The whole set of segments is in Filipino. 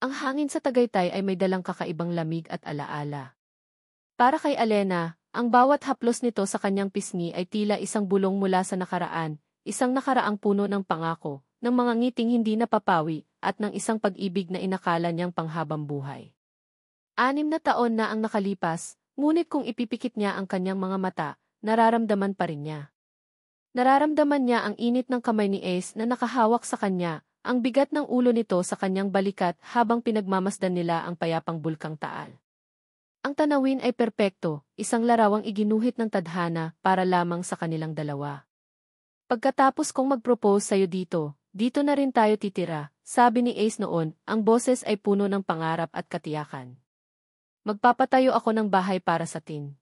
Ang hangin sa Tagaytay ay may dalang kakaibang lamig at alaala. Para kay Alena, ang bawat haplos nito sa kanyang pisngi ay tila isang bulong mula sa nakaraan, isang nakaraang puno ng pangako, ng mga ngiting hindi napapawi, at ng isang pag-ibig na inakala niyang panghabang buhay. 6 na taon na ang nakalipas, ngunit kung ipipikit niya ang kanyang mga mata, nararamdaman pa rin niya. Nararamdaman niya ang init ng kamay ni Ace na nakahawak sa kanya, ang bigat ng ulo nito sa kanyang balikat habang pinagmamasdan nila ang payapang bulkang Taal. Ang tanawin ay perpekto, isang larawang iginuhit ng tadhana para lamang sa kanilang dalawa. Pagkatapos kong mag-propose sa'yo dito, dito na rin tayo titira, sabi ni Ace noon, ang boses ay puno ng pangarap at katiyakan. Magpapatayo ako ng bahay para sa tin.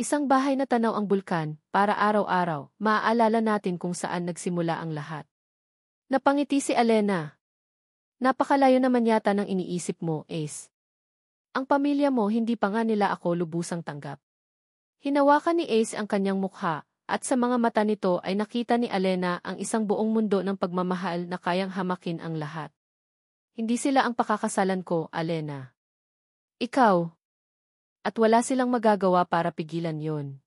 Isang bahay na tanaw ang bulkan, para araw-araw, maaalala natin kung saan nagsimula ang lahat. Napangiti si Alena. Napakalayo naman yata ng iniisip mo, Ace. Ang pamilya mo hindi pa nga nila ako lubusang tanggap. Hinawakan ni Ace ang kanyang mukha, at sa mga mata nito ay nakita ni Alena ang isang buong mundo ng pagmamahal na kayang hamakin ang lahat. Hindi sila ang pakakasalan ko, Alena. Ikaw. At wala silang magagawa para pigilan yon.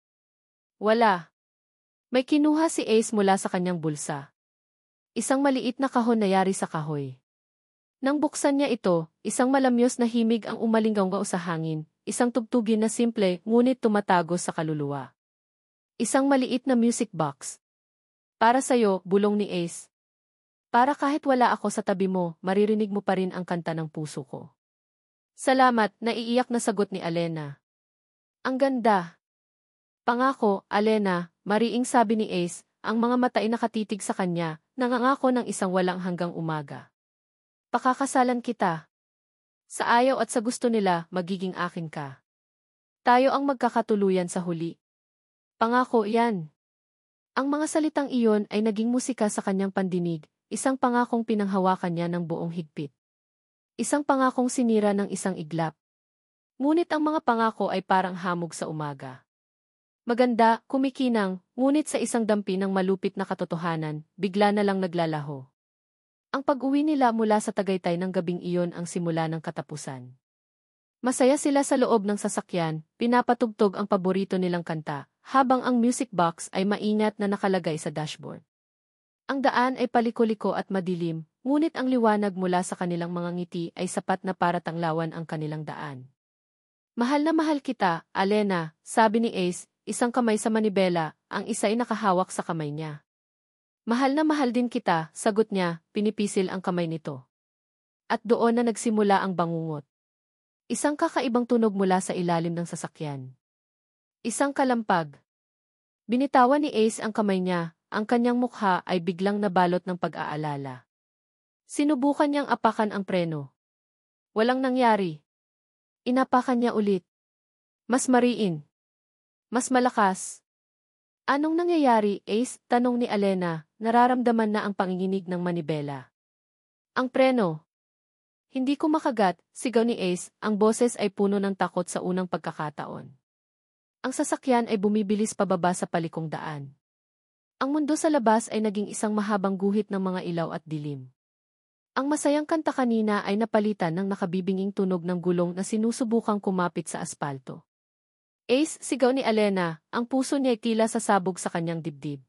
Wala. May kinuha si Ace mula sa kanyang bulsa. Isang maliit na kahon na yari sa kahoy. Nang buksan niya ito, isang malamyos na himig ang umalinggaw sa hangin, isang tugtugin na simple ngunit tumatago sa kaluluwa. Isang maliit na music box. Para sa'yo, bulong ni Ace. Para kahit wala ako sa tabi mo, maririnig mo pa rin ang kanta ng puso ko. Salamat, naiiyak na sagot ni Alena. Ang ganda. Pangako, Alena, mariing sabi ni Ace, ang mga mata ay nakatitig sa kanya, nangangako ng isang walang hanggang umaga. Pakakasalan kita. Sa ayaw at sa gusto nila, magiging akin ka. Tayo ang magkakatuluyan sa huli. Pangako yan. Ang mga salitang iyon ay naging musika sa kanyang pandinig, isang pangakong pinanghawakan niya ng buong higpit. Isang pangakong sinira ng isang iglap. Ngunit ang mga pangako ay parang hamog sa umaga. Maganda, kumikinang, ngunit sa isang dampi ng malupit na katotohanan, bigla na lang naglalaho. Ang pag-uwi nila mula sa Tagaytay ng gabing iyon ang simula ng katapusan. Masaya sila sa loob ng sasakyan, pinapatugtog ang paborito nilang kanta, habang ang music box ay maingat na nakalagay sa dashboard. Ang daan ay paliko-liko at madilim, ngunit ang liwanag mula sa kanilang mga ngiti ay sapat na para tanglawan ang kanilang daan. Mahal na mahal kita, Alena, sabi ni Ace, isang kamay sa manibela, ang isa ay nakahawak sa kamay niya. Mahal na mahal din kita, sagot niya, pinipisil ang kamay nito. At doon na nagsimula ang bangungot. Isang kakaibang tunog mula sa ilalim ng sasakyan. Isang kalampag. Binitawan ni Ace ang kamay niya, ang kanyang mukha ay biglang nabalot ng pag-aalala. Sinubukan niyang apakan ang preno. Walang nangyari. Inapakan niya ulit. Mas mariin. Mas malakas. Anong nangyayari, Ace? Tanong ni Alena, nararamdaman na ang panginginig ng manibela. Ang preno. Hindi ko makagat, sigaw ni Ace, ang boses ay puno ng takot sa unang pagkakataon. Ang sasakyan ay bumibilis pababa sa palikong daan. Ang mundo sa labas ay naging isang mahabang guhit ng mga ilaw at dilim. Ang masayang kanta kanina ay napalitan ng nakabibinging tunog ng gulong na sinusubukang kumapit sa aspalto. Ace, sigaw ni Alena, ang puso niya ay tila sasabog sa kanyang dibdib.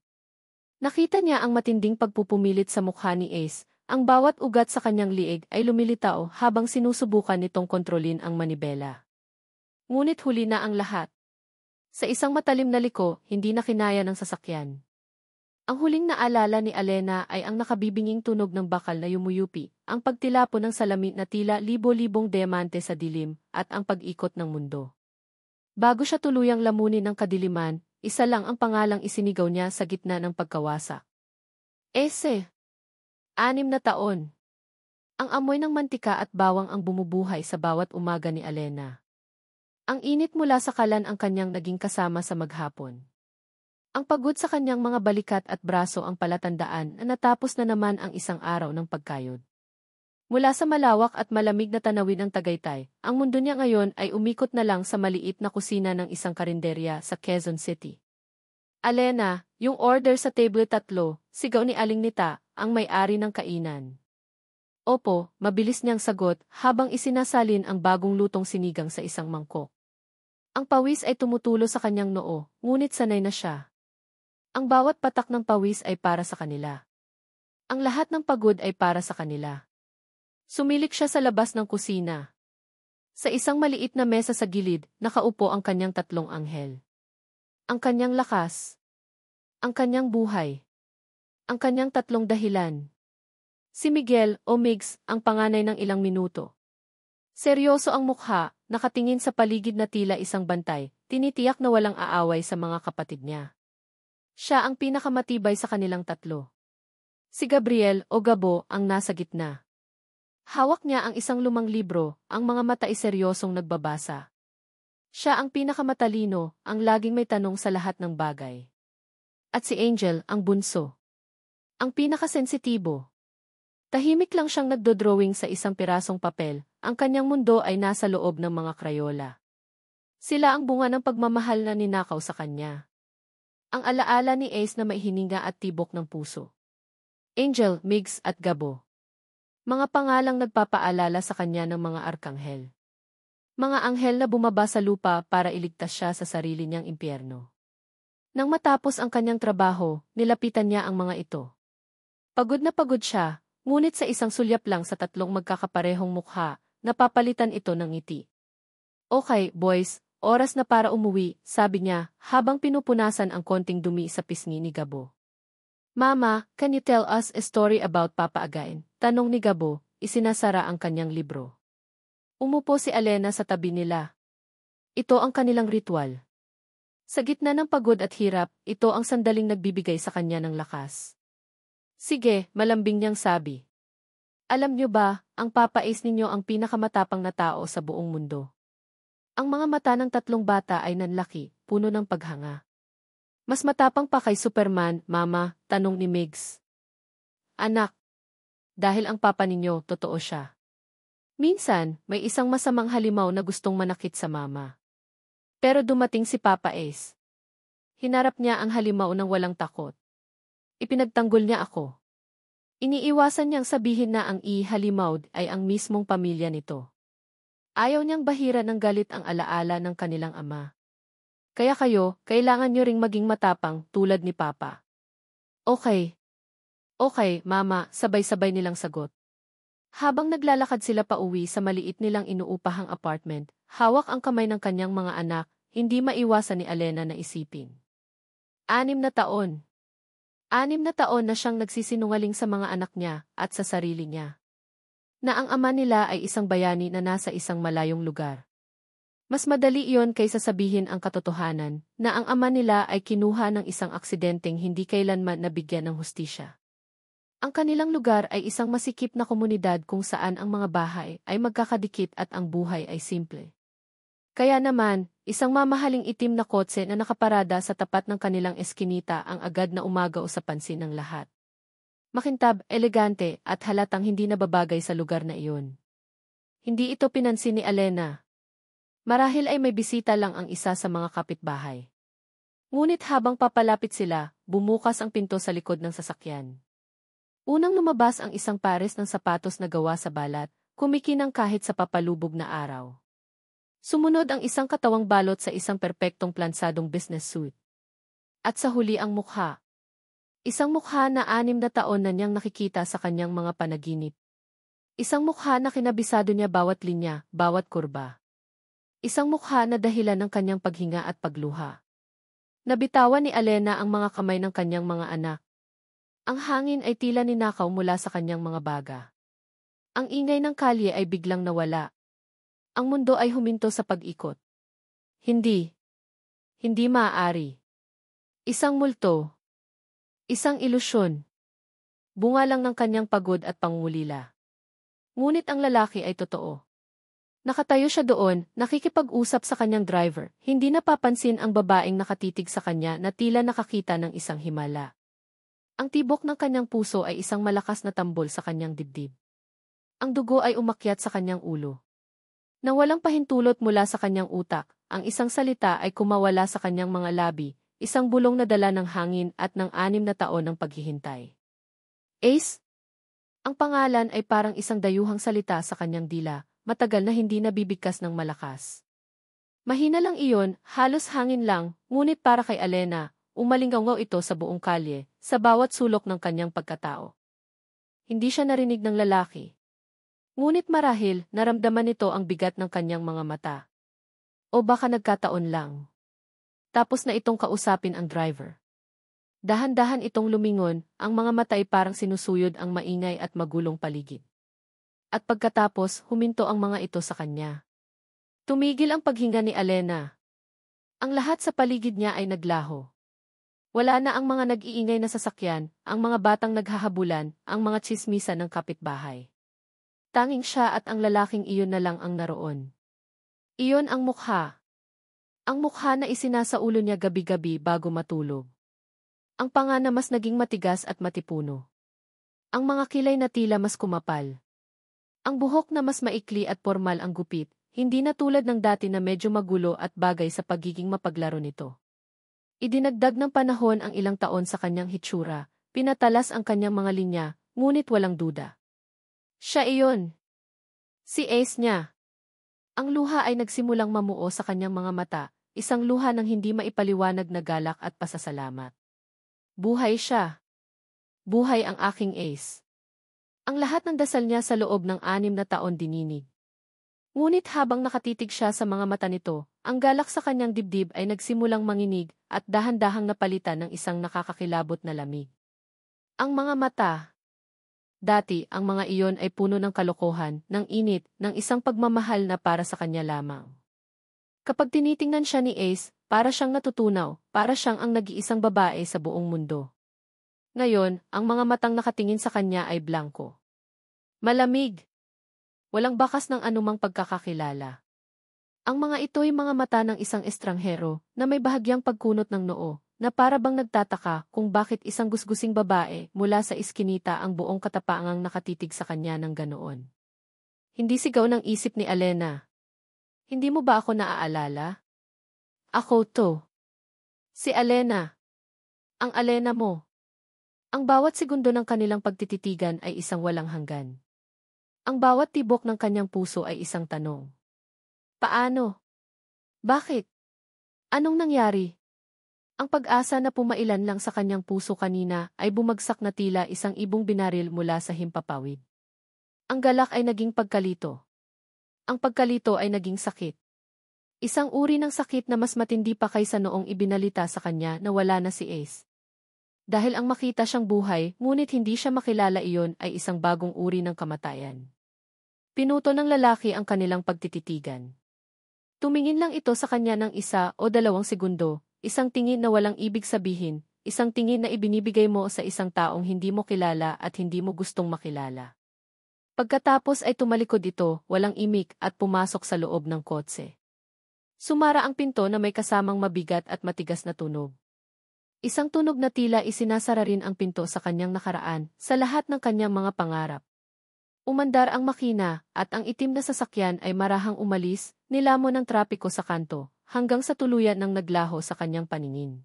Nakita niya ang matinding pagpupumilit sa mukha ni Ace, ang bawat ugat sa kanyang liig ay lumilitaw habang sinusubukan nitong kontrolin ang manibela. Ngunit huli na ang lahat. Sa isang matalim na liko, hindi na kinaya ng sasakyan. Ang huling naalala ni Alena ay ang nakabibinging tunog ng bakal na yumuyupi, ang pagtilapo ng salamin na tila libo-libong diamante sa dilim, at ang pag-ikot ng mundo. Bago siya tuluyang lamunin ng kadiliman, isa lang ang pangalang isinigaw niya sa gitna ng pagkawasak. Ace. 6 na taon. Ang amoy ng mantika at bawang ang bumubuhay sa bawat umaga ni Alena. Ang init mula sa kalan ang kanyang naging kasama sa maghapon. Ang pagod sa kanyang mga balikat at braso ang palatandaan na natapos na naman ang isang araw ng pagkayod. Mula sa malawak at malamig na tanawin ng Tagaytay, ang mundo niya ngayon ay umikot na lang sa maliit na kusina ng isang karinderya sa Quezon City. Alena, yung order sa table 3, sigaw ni Aling Nita, ang may-ari ng kainan. Opo, mabilis niyang sagot habang isinasalin ang bagong lutong sinigang sa isang mangkok. Ang pawis ay tumutulo sa kanyang noo, ngunit sanay na siya. Ang bawat patak ng pawis ay para sa kanila. Ang lahat ng pagod ay para sa kanila. Sumilik siya sa labas ng kusina. Sa isang maliit na mesa sa gilid, nakaupo ang kanyang tatlong anghel. Ang kanyang lakas. Ang kanyang buhay. Ang kanyang tatlong dahilan. Si Miguel o Migs, ang panganay ng ilang minuto. Seryoso ang mukha, nakatingin sa paligid na tila isang bantay, tinitiyak na walang aaway sa mga kapatid niya. Siya ang pinakamatibay sa kanilang tatlo. Si Gabriel o Gabo ang nasa gitna. Hawak niya ang isang lumang libro, ang mga mata ay seryosong nagbabasa. Siya ang pinakamatalino, ang laging may tanong sa lahat ng bagay. At si Angel, ang bunso. Ang pinakasensitibo. Tahimik lang siyang nagdodrawing sa isang pirasong papel, ang kanyang mundo ay nasa loob ng mga krayola. Sila ang bunga ng pagmamahal na ninakaw sa kanya. Ang alaala ni Ace na may hininga at tibok ng puso. Angel, Migs at Gabo. Mga pangalang nagpapaalala sa kanya ng mga arkanghel. Mga anghel na bumaba sa lupa para iligtas siya sa sarili niyang impyerno. Nang matapos ang kanyang trabaho, nilapitan niya ang mga ito. Pagod na pagod siya, ngunit sa isang sulyap lang sa tatlong magkakaparehong mukha, napapalitan ito ng ngiti. Okay, boys, oras na para umuwi, sabi niya, habang pinupunasan ang konting dumi sa pisngi ni Gabo. Mama, can you tell us a story about Papa again? Tanong ni Gabo, isinasara ang kanyang libro. Umupo si Alena sa tabi nila. Ito ang kanilang ritual. Sa gitna ng pagod at hirap, ito ang sandaling nagbibigay sa kanya ng lakas. Sige, malambing niyang sabi. Alam niyo ba, ang Papa Ace ninyo ang pinakamatapang na tao sa buong mundo. Ang mga mata ng tatlong bata ay nanlaki, puno ng paghanga. Mas matapang pa kay Superman, Mama, tanong ni Migs. Anak. Dahil ang papa ninyo, totoo siya. Minsan, may isang masamang halimaw na gustong manakit sa Mama. Pero dumating si Papa Ace. Hinarap niya ang halimaw ng walang takot. Ipinagtanggol niya ako. Iniiwasan niyang sabihin na ang halimaw ay ang mismong pamilya nito. Ayaw niyang bahira ng galit ang alaala ng kanilang ama. Kaya kayo, kailangan niyo ring maging matapang tulad ni Papa. Okay. Okay, Mama, sabay-sabay nilang sagot. Habang naglalakad sila pauwi sa maliit nilang inuupahang apartment, hawak ang kamay ng kanyang mga anak, hindi maiwasan ni Alena na isipin. 6 na taon. 6 na taon na siyang nagsisinungaling sa mga anak niya at sa sarili niya. Na ang ama nila ay isang bayani na nasa isang malayong lugar. Mas madali iyon kaysa sabihin ang katotohanan na ang ama nila ay kinuha ng isang aksidenteng hindi kailanman nabigyan ng hustisya. Ang kanilang lugar ay isang masikip na komunidad kung saan ang mga bahay ay magkakadikit at ang buhay ay simple. Kaya naman, isang mamahaling itim na kotse na nakaparada sa tapat ng kanilang eskinita ang agad na umagaw sa pansin ng lahat. Makintab, elegante at halatang hindi nababagay sa lugar na iyon. Hindi ito pinansin ni Alena. Marahil ay may bisita lang ang isa sa mga kapitbahay. Ngunit habang papalapit sila, bumukas ang pinto sa likod ng sasakyan. Unang lumabas ang isang pares ng sapatos na gawa sa balat, kumikinang kahit sa papalubog na araw. Sumunod ang isang katawang balot sa isang perpektong plansadong business suit. At sa huli ang mukha. Isang mukha na 6 na taon na niyang nakikita sa kanyang mga panaginip. Isang mukha na kinabisado niya bawat linya, bawat kurba. Isang mukha na dahilan ng kanyang paghinga at pagluha. Nabitawan ni Alena ang mga kamay ng kanyang mga anak. Ang hangin ay tila ninakaw mula sa kanyang mga baga. Ang ingay ng kalye ay biglang nawala. Ang mundo ay huminto sa pag-ikot. Hindi. Hindi maaari. Isang multo. Isang ilusyon. Bunga lang ng kanyang pagod at pangulila. Ngunit ang lalaki ay totoo. Nakatayo siya doon, nakikipag-usap sa kanyang driver, hindi napapansin ang babaeng nakatitig sa kanya na tila nakakita ng isang himala. Ang tibok ng kanyang puso ay isang malakas na tambol sa kanyang dibdib. Ang dugo ay umakyat sa kanyang ulo. Nang walang pahintulot mula sa kanyang utak, ang isang salita ay kumawala sa kanyang mga labi, isang bulong na dala ng hangin at ng 6 na taon ng paghihintay. Ace? Ang pangalan ay parang isang dayuhang salita sa kanyang dila, matagal na hindi nabibigkas ng malakas. Mahina lang iyon, halos hangin lang, ngunit para kay Alena, umalingaw ito sa buong kalye, sa bawat sulok ng kanyang pagkatao. Hindi siya narinig ng lalaki. Ngunit marahil, naramdaman nito ang bigat ng kanyang mga mata. O baka nagkataon lang. Tapos na itong kausapin ang driver. Dahan-dahan itong lumingon, ang mga mata ay parang sinusuyod ang maingay at magulong paligid. At pagkatapos, huminto ang mga ito sa kanya. Tumigil ang paghinga ni Alena. Ang lahat sa paligid niya ay naglaho. Wala na ang mga nag-iingay na sasakyan, ang mga batang naghahabulan, ang mga tsismisan ng kapitbahay. Tanging siya at ang lalaking iyon na lang ang naroon. Iyon ang mukha. Ang mukha na isinasaulo niya gabi-gabi bago matulog. Ang panga na mas naging matigas at matipuno. Ang mga kilay na tila mas kumapal. Ang buhok na mas maikli at formal ang gupit, hindi na tulad ng dati na medyo magulo at bagay sa pagiging mapaglaro nito. Idinagdag ng panahon ang ilang taon sa kanyang hitsura, pinatalas ang kanyang mga linya, ngunit walang duda. Siya iyon. Si Ace niya. Ang luha ay nagsimulang mamuo sa kanyang mga mata, isang luha ng hindi maipaliwanag na galak at pasasalamat. Buhay siya. Buhay ang aking Ace. Ang lahat ng dasal niya sa loob ng 6 na taon dininig. Ngunit habang nakatitig siya sa mga mata nito, ang galak sa kanyang dibdib ay nagsimulang manginig at dahan-dahang napalitan ng isang nakakakilabot na lamig. Ang mga mata. Dati, ang mga iyon ay puno ng kalokohan, ng init, ng isang pagmamahal na para sa kanya lamang. Kapag tinitingnan siya ni Ace, para siyang natutunaw, para siyang ang nag-iisang babae sa buong mundo. Ngayon, ang mga matang nakatingin sa kanya ay blanko. Malamig. Walang bakas ng anumang pagkakakilala. Ang mga ito'y mga mata ng isang estranghero na may bahagyang pagkunot ng noo, na para bang nagtataka kung bakit isang gusgusing babae mula sa iskinita ang buong katapangang nakatitig sa kanya ng ganoon. Hindi sigaw ng isip ni Alena. Hindi mo ba ako naaalala? Ako to. Si Alena. Ang Alena mo. Ang bawat segundo ng kanilang pagtititigan ay isang walang hanggan. Ang bawat tibok ng kanyang puso ay isang tanong. Paano? Bakit? Anong nangyari? Ang pag-asa na pumailan lang sa kanyang puso kanina ay bumagsak na tila isang ibong binaril mula sa himpapawid. Ang galak ay naging pagkalito. Ang pagkalito ay naging sakit. Isang uri ng sakit na mas matindi pa kaysa noong ibinalita sa kanya na wala na si Ace. Dahil ang makita siyang buhay, ngunit hindi siya makilala iyon ay isang bagong uri ng kamatayan. Pinuto ng lalaki ang kanilang pagtititigan. Tumingin lang ito sa kanya ng 1 o 2 segundo, isang tingin na walang ibig sabihin, isang tingin na ibinibigay mo sa isang taong hindi mo kilala at hindi mo gustong makilala. Pagkatapos ay tumalikod ito, walang imik at pumasok sa loob ng kotse. Sumara ang pinto na may kasamang mabigat at matigas na tunog. Isang tunog na tila isinasara rin ang pinto sa kanyang nakaraan, sa lahat ng kanyang mga pangarap. Umandar ang makina, at ang itim na sasakyan ay marahang umalis, nilamon ng trapiko sa kanto, hanggang sa tuluyan ng naglaho sa kanyang paningin.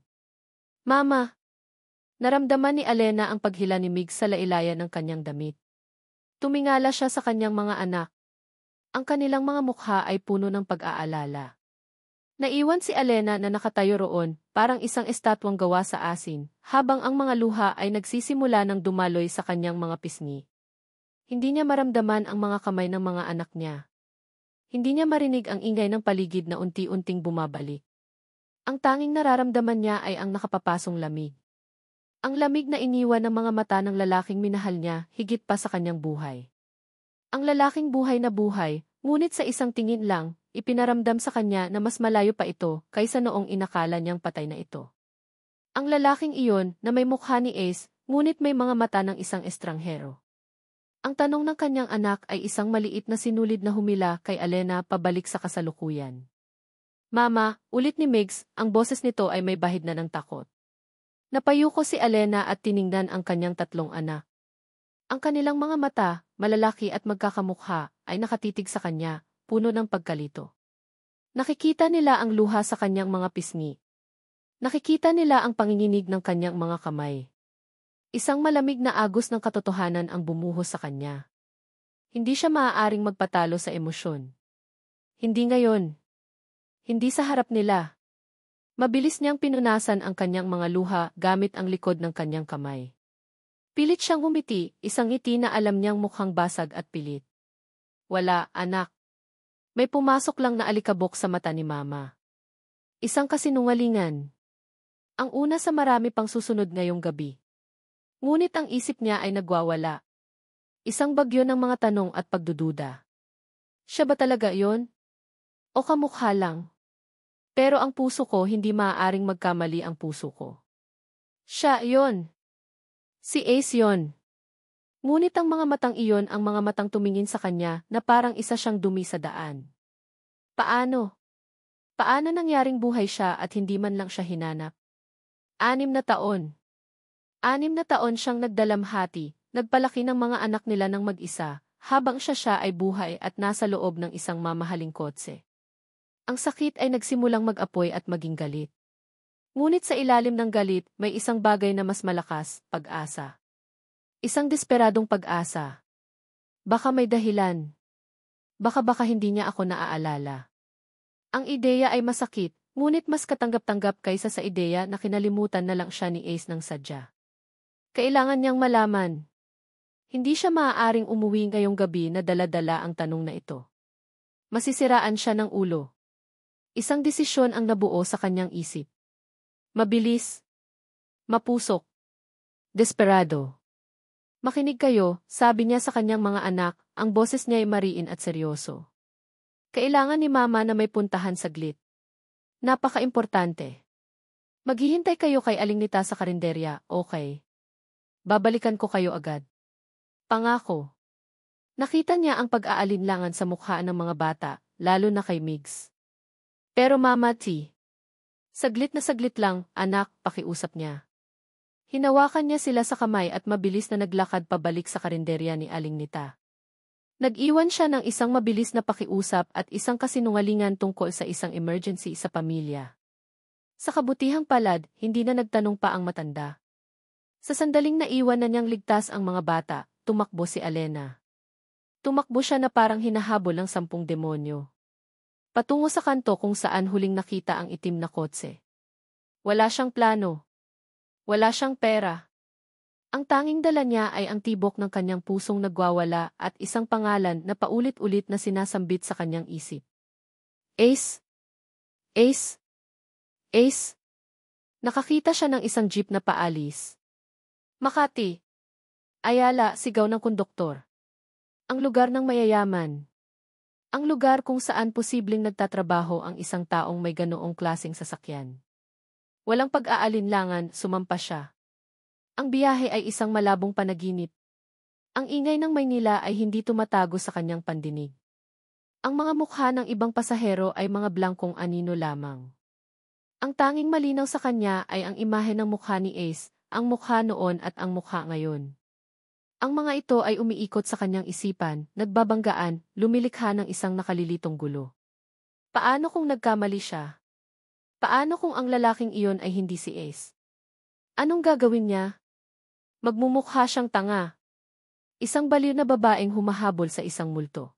Mama! Naramdaman ni Alena ang paghila ni Mig sa lailayan ng kanyang damit. Tumingala siya sa kanyang mga anak. Ang kanilang mga mukha ay puno ng pag-aalala. Naiwan si Alena na nakatayo roon, parang isang estatwang gawa sa asin, habang ang mga luha ay nagsisimula ng dumaloy sa kanyang mga pisngi. Hindi niya maramdaman ang mga kamay ng mga anak niya. Hindi niya marinig ang ingay ng paligid na unti-unting bumabalik. Ang tanging nararamdaman niya ay ang nakapapasong lamig. Ang lamig na iniwan ng mga mata ng lalaking minahal niya, higit pa sa kanyang buhay. Ang lalaking buhay na buhay, ngunit sa isang tingin lang, ipinaramdam sa kanya na mas malayo pa ito kaysa noong inakala niyang patay na ito. Ang lalaking iyon na may mukha ni Ace, ngunit may mga mata ng isang estranghero. Ang tanong ng kanyang anak ay isang maliit na sinulid na humila kay Alena pabalik sa kasalukuyan. Mama, ulit ni Migs, ang boses nito ay may bahid na ng takot. Napayuko si Alena at tiningnan ang kanyang 3 anak. Ang kanilang mga mata, malalaki at magkakamukha, ay nakatitig sa kanya, puno ng pagkalito. Nakikita nila ang luha sa kanyang mga pisngi. Nakikita nila ang panginginig ng kanyang mga kamay. Isang malamig na agos ng katotohanan ang bumuhos sa kanya. Hindi siya maaaring magpatalo sa emosyon. Hindi ngayon. Hindi sa harap nila. Mabilis niyang pinunasan ang kanyang mga luha gamit ang likod ng kanyang kamay. Pilit siyang ngumiti, isang ngiti na alam niyang mukhang basag at pilit. Wala, anak. May pumasok lang na alikabok sa mata ni Mama. Isang kasinungalingan. Ang una sa marami pang susunod ngayong gabi. Ngunit ang isip niya ay nagwawala. Isang bagyo ng mga tanong at pagdududa. Siya ba talaga yon? O kamukha lang? Pero ang puso ko hindi maaaring magkamali ang puso ko. Siya yon. Si Ace yon. Ngunit ang mga matang iyon ang mga matang tumingin sa kanya na parang isa siyang dumi sa daan. Paano? Paano nangyaring buhay siya at hindi man lang siya hinanap? 6 na taon. 6 na taon siyang nagdalamhati, nagpalaki ng mga anak nila ng mag-isa, habang siya ay buhay at nasa loob ng isang mamahaling kotse. Ang sakit ay nagsimulang mag-apoy at maging galit. Ngunit sa ilalim ng galit, may isang bagay na mas malakas, pag-asa. Isang desperadong pag-asa. Baka may dahilan. Baka hindi niya ako naaalala. Ang ideya ay masakit, ngunit mas katanggap-tanggap kaysa sa ideya na kinalimutan na lang siya ni Ace ng sadya. Kailangan niyang malaman. Hindi siya maaaring umuwi ngayong gabi na dala-dala ang tanong na ito. Masisiraan siya ng ulo. Isang desisyon ang nabuo sa kanyang isip. Mabilis. Mapusok. Desperado. Makinig kayo, sabi niya sa kanyang mga anak, ang boses niya ay mariin at seryoso. Kailangan ni Mama na may puntahan saglit. Napaka-importante. Maghihintay kayo kay Aling Nita sa karinderya, okay? Babalikan ko kayo agad. Pangako. Nakita niya ang pag-aalinlangan sa mukha ng mga bata, lalo na kay Migs. Pero Mama T. Saglit lang, anak, pakiusap niya. Hinawakan niya sila sa kamay at mabilis na naglakad pabalik sa karinderya ni Aling Nita. Nag-iwan siya ng isang mabilis na pakiusap at isang kasinungalingan tungkol sa isang emergency sa pamilya. Sa kabutihang palad, hindi na nagtanong pa ang matanda. Sa sandaling naiwan na niyang ligtas ang mga bata, tumakbo si Alena. Tumakbo siya na parang hinahabol ng 10 demonyo. Patungo sa kanto kung saan huling nakita ang itim na kotse. Wala siyang plano. Wala siyang pera. Ang tanging dala niya ay ang tibok ng kanyang pusong nagwawala at isang pangalan na paulit-ulit na sinasambit sa kanyang isip. Ace! Ace! Ace! Nakakita siya ng isang jeep na paalis. Makati! Ayala, sigaw ng konduktor. Ang lugar ng mayayaman. Ang lugar kung saan posibleng nagtatrabaho ang isang taong may ganoong klaseng sasakyan. Walang pag-aalinlangan, sumampa siya. Ang biyahe ay isang malabong panaginip. Ang ingay ng Maynila ay hindi tumatago sa kanyang pandinig. Ang mga mukha ng ibang pasahero ay mga blangkong anino lamang. Ang tanging malinaw sa kanya ay ang imahe ng mukha ni Ace, ang mukha noon at ang mukha ngayon. Ang mga ito ay umiikot sa kanyang isipan, nagbabanggaan, lumilikha ng isang nakalilitong gulo. Paano kung nagkamali siya? Paano kung ang lalaking iyon ay hindi si Ace? Anong gagawin niya? Magmumukha siyang tanga. Isang baliw na babaeng humahabol sa isang multo.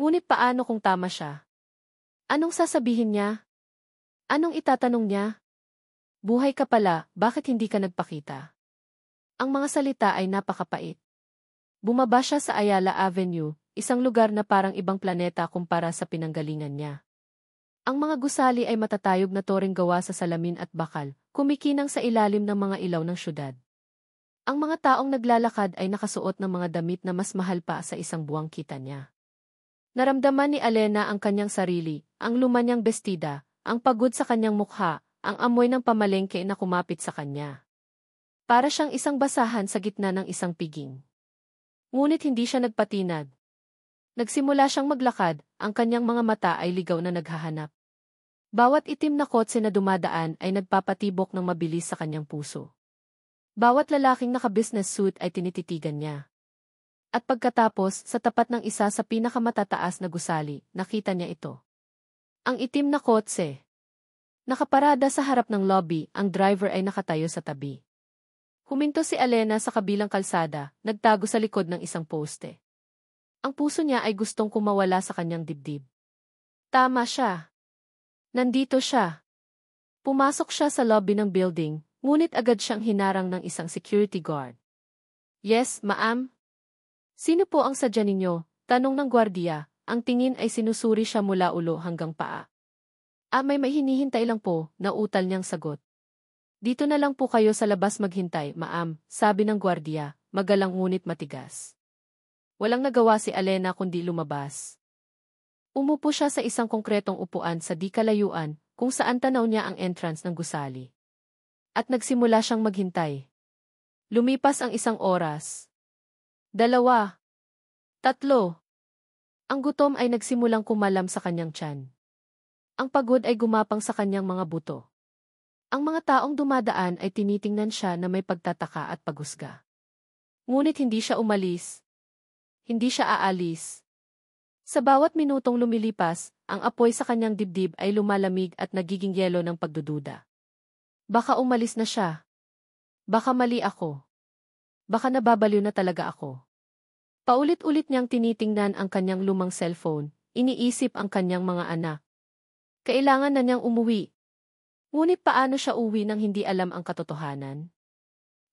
Ngunit paano kung tama siya? Anong sasabihin niya? Anong itatanong niya? Buhay ka pala, bakit hindi ka nagpakita? Ang mga salita ay napakapait. Bumaba siya sa Ayala Avenue, isang lugar na parang ibang planeta kumpara sa pinanggalingan niya. Ang mga gusali ay matatayog na toreng gawa sa salamin at bakal, kumikinang sa ilalim ng mga ilaw ng syudad. Ang mga taong naglalakad ay nakasuot ng mga damit na mas mahal pa sa isang buwang kita niya. Naramdaman ni Alena ang kanyang sarili, ang luma niyang bestida, ang pagod sa kanyang mukha, ang amoy ng pamalengke na kumapit sa kanya. Para siyang isang basahan sa gitna ng isang piging. Ngunit hindi siya nagpatinag. Nagsimula siyang maglakad, ang kanyang mga mata ay ligaw na naghahanap. Bawat itim na kotse na dumadaan ay nagpapatibok ng mabilis sa kanyang puso. Bawat lalaking naka-business suit ay tinititigan niya. At pagkatapos, sa tapat ng isa sa pinakamatataas na gusali, nakita niya ito. Ang itim na kotse. Nakaparada sa harap ng lobby, ang driver ay nakatayo sa tabi. Huminto si Alena sa kabilang kalsada, nagtago sa likod ng isang poste. Ang puso niya ay gustong kumawala sa kanyang dibdib. Tama siya. Nandito siya. Pumasok siya sa lobby ng building, ngunit agad siyang hinarang ng isang security guard. Yes, ma'am. Sino po ang sadya ninyo? Tanong ng gwardiya, ang tingin ay sinusuri siya mula ulo hanggang paa. May hinihintay lang po, nautal niyang sagot. Dito na lang po kayo sa labas maghintay, ma'am, sabi ng gwardiya, magalang ngunit matigas. Walang nagawa si Alena kundi lumabas. Umupo siya sa isang konkretong upuan sa di kalayuan, kung saan tanaw niya ang entrance ng gusali. At nagsimula siyang maghintay. Lumipas ang 1 oras. 2. 3. Ang gutom ay nagsimulang kumalam sa kanyang tiyan. Ang pagod ay gumapang sa kanyang mga buto. Ang mga taong dumadaan ay tinitingnan siya na may pagtataka at paghusga. Ngunit hindi siya umalis. Hindi siya aalis. Sa bawat minutong lumilipas, ang apoy sa kanyang dibdib ay lumalamig at nagiging yelo ng pagdududa. Baka umalis na siya. Baka mali ako. Baka nababaliw na talaga ako. Paulit-ulit niyang tinitingnan ang kanyang lumang cellphone, iniisip ang kanyang mga anak. Kailangan na niyang umuwi. Ngunit paano siya uwi nang hindi alam ang katotohanan?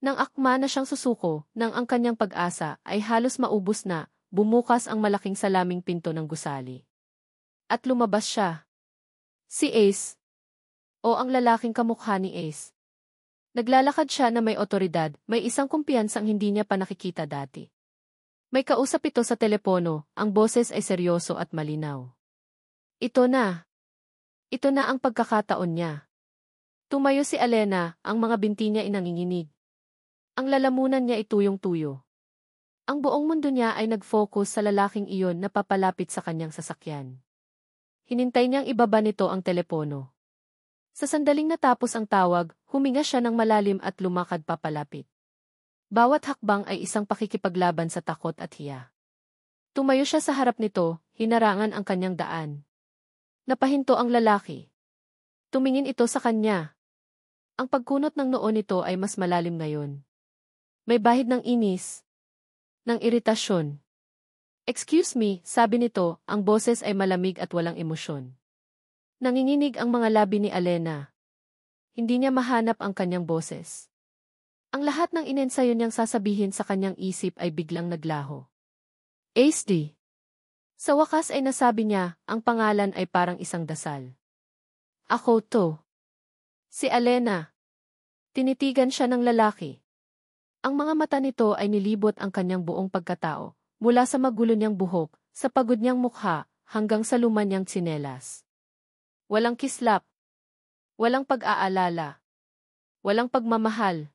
Nang akma na siyang susuko, nang ang kanyang pag-asa ay halos maubos na, bumukas ang malaking salaming pinto ng gusali. At lumabas siya. Si Ace. O ang lalaking kamukha ni Ace. Naglalakad siya na may otoridad, may isang kumpiyansang hindi niya pa nakikita dati. May kausap ito sa telepono, ang boses ay seryoso at malinaw. Ito na. Ito na ang pagkakataon niya. Tumayo si Alena, ang mga binti niya inanginginig. Ang lalamunan niya ay tuyong-tuyo. Ang buong mundo niya ay nag-focus sa lalaking iyon na papalapit sa kanyang sasakyan. Hinintay niyang ibaba nito ang telepono. Sa sandaling natapos ang tawag, huminga siya ng malalim at lumakad papalapit. Bawat hakbang ay isang pakikipaglaban sa takot at hiya. Tumayo siya sa harap nito, hinarangan ang kanyang daan. Napahinto ang lalaki. Tumingin ito sa kanya. Ang pagkunot ng noo nito ay mas malalim ngayon. May bahid ng inis, ng iritasyon. Excuse me, sabi nito, ang boses ay malamig at walang emosyon. Nanginginig ang mga labi ni Alena. Hindi niya mahanap ang kanyang boses. Ang lahat ng inensayo niyang sasabihin sa kanyang isip ay biglang naglaho. Ace D. Sa wakas ay nasabi niya, ang pangalan ay parang isang dasal. Ako to. Si Alena. Tinitigan siya ng lalaki. Ang mga mata nito ay nilibot ang kanyang buong pagkatao, mula sa magulo niyang buhok, sa pagod niyang mukha, hanggang sa luma niyang tsinelas. Walang kislap. Walang pag-aalala. Walang pagmamahal.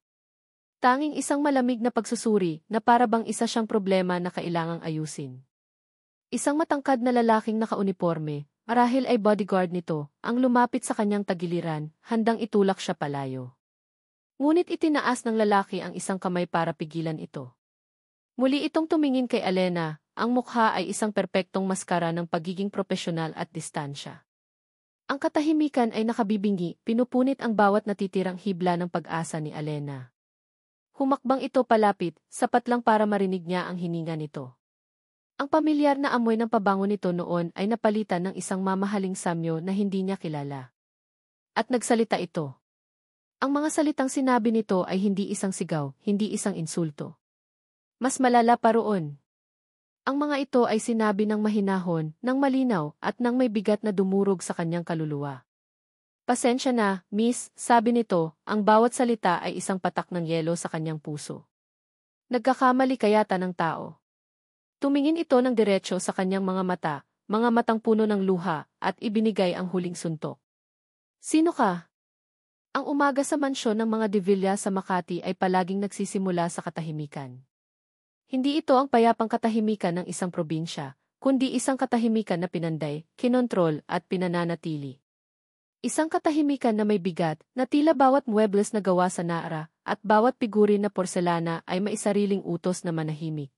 Tanging isang malamig na pagsusuri na para bang isa siyang problema na kailangang ayusin. Isang matangkad na lalaking nakauniporme, marahil ay bodyguard nito, ang lumapit sa kanyang tagiliran, handang itulak siya palayo. Ngunit itinaas ng lalaki ang isang kamay para pigilan ito. Muli itong tumingin kay Alena, ang mukha ay isang perpektong maskara ng pagiging propesyonal at distansya. Ang katahimikan ay nakabibingi, pinupunit ang bawat natitirang hibla ng pag-asa ni Alena. Humakbang ito palapit, sapat lang para marinig niya ang hininga nito. Ang pamilyar na amoy ng pabango nito noon ay napalitan ng isang mamahaling samyo na hindi niya kilala. At nagsalita ito. Ang mga salitang sinabi nito ay hindi isang sigaw, hindi isang insulto. Mas malala pa roon. Ang mga ito ay sinabi ng mahinahon, ng malinaw, at ng may bigat na dumurog sa kanyang kaluluwa. Pasensya na, miss, sabi nito, ang bawat salita ay isang patak ng yelo sa kanyang puso. Nagkakamali kayata ng tao. Tumingin ito ng diretso sa kanyang mga matang puno ng luha, at ibinigay ang huling suntok. Sino ka? Ang umaga sa mansyon ng mga De Villa sa Makati ay palaging nagsisimula sa katahimikan. Hindi ito ang payapang katahimikan ng isang probinsya, kundi isang katahimikan na pinanday, kinontrol at pinananatili. Isang katahimikan na may bigat, na tila bawat muebles na gawa sa Nara, at bawat figurin na porselana ay may sariling utos na manahimik.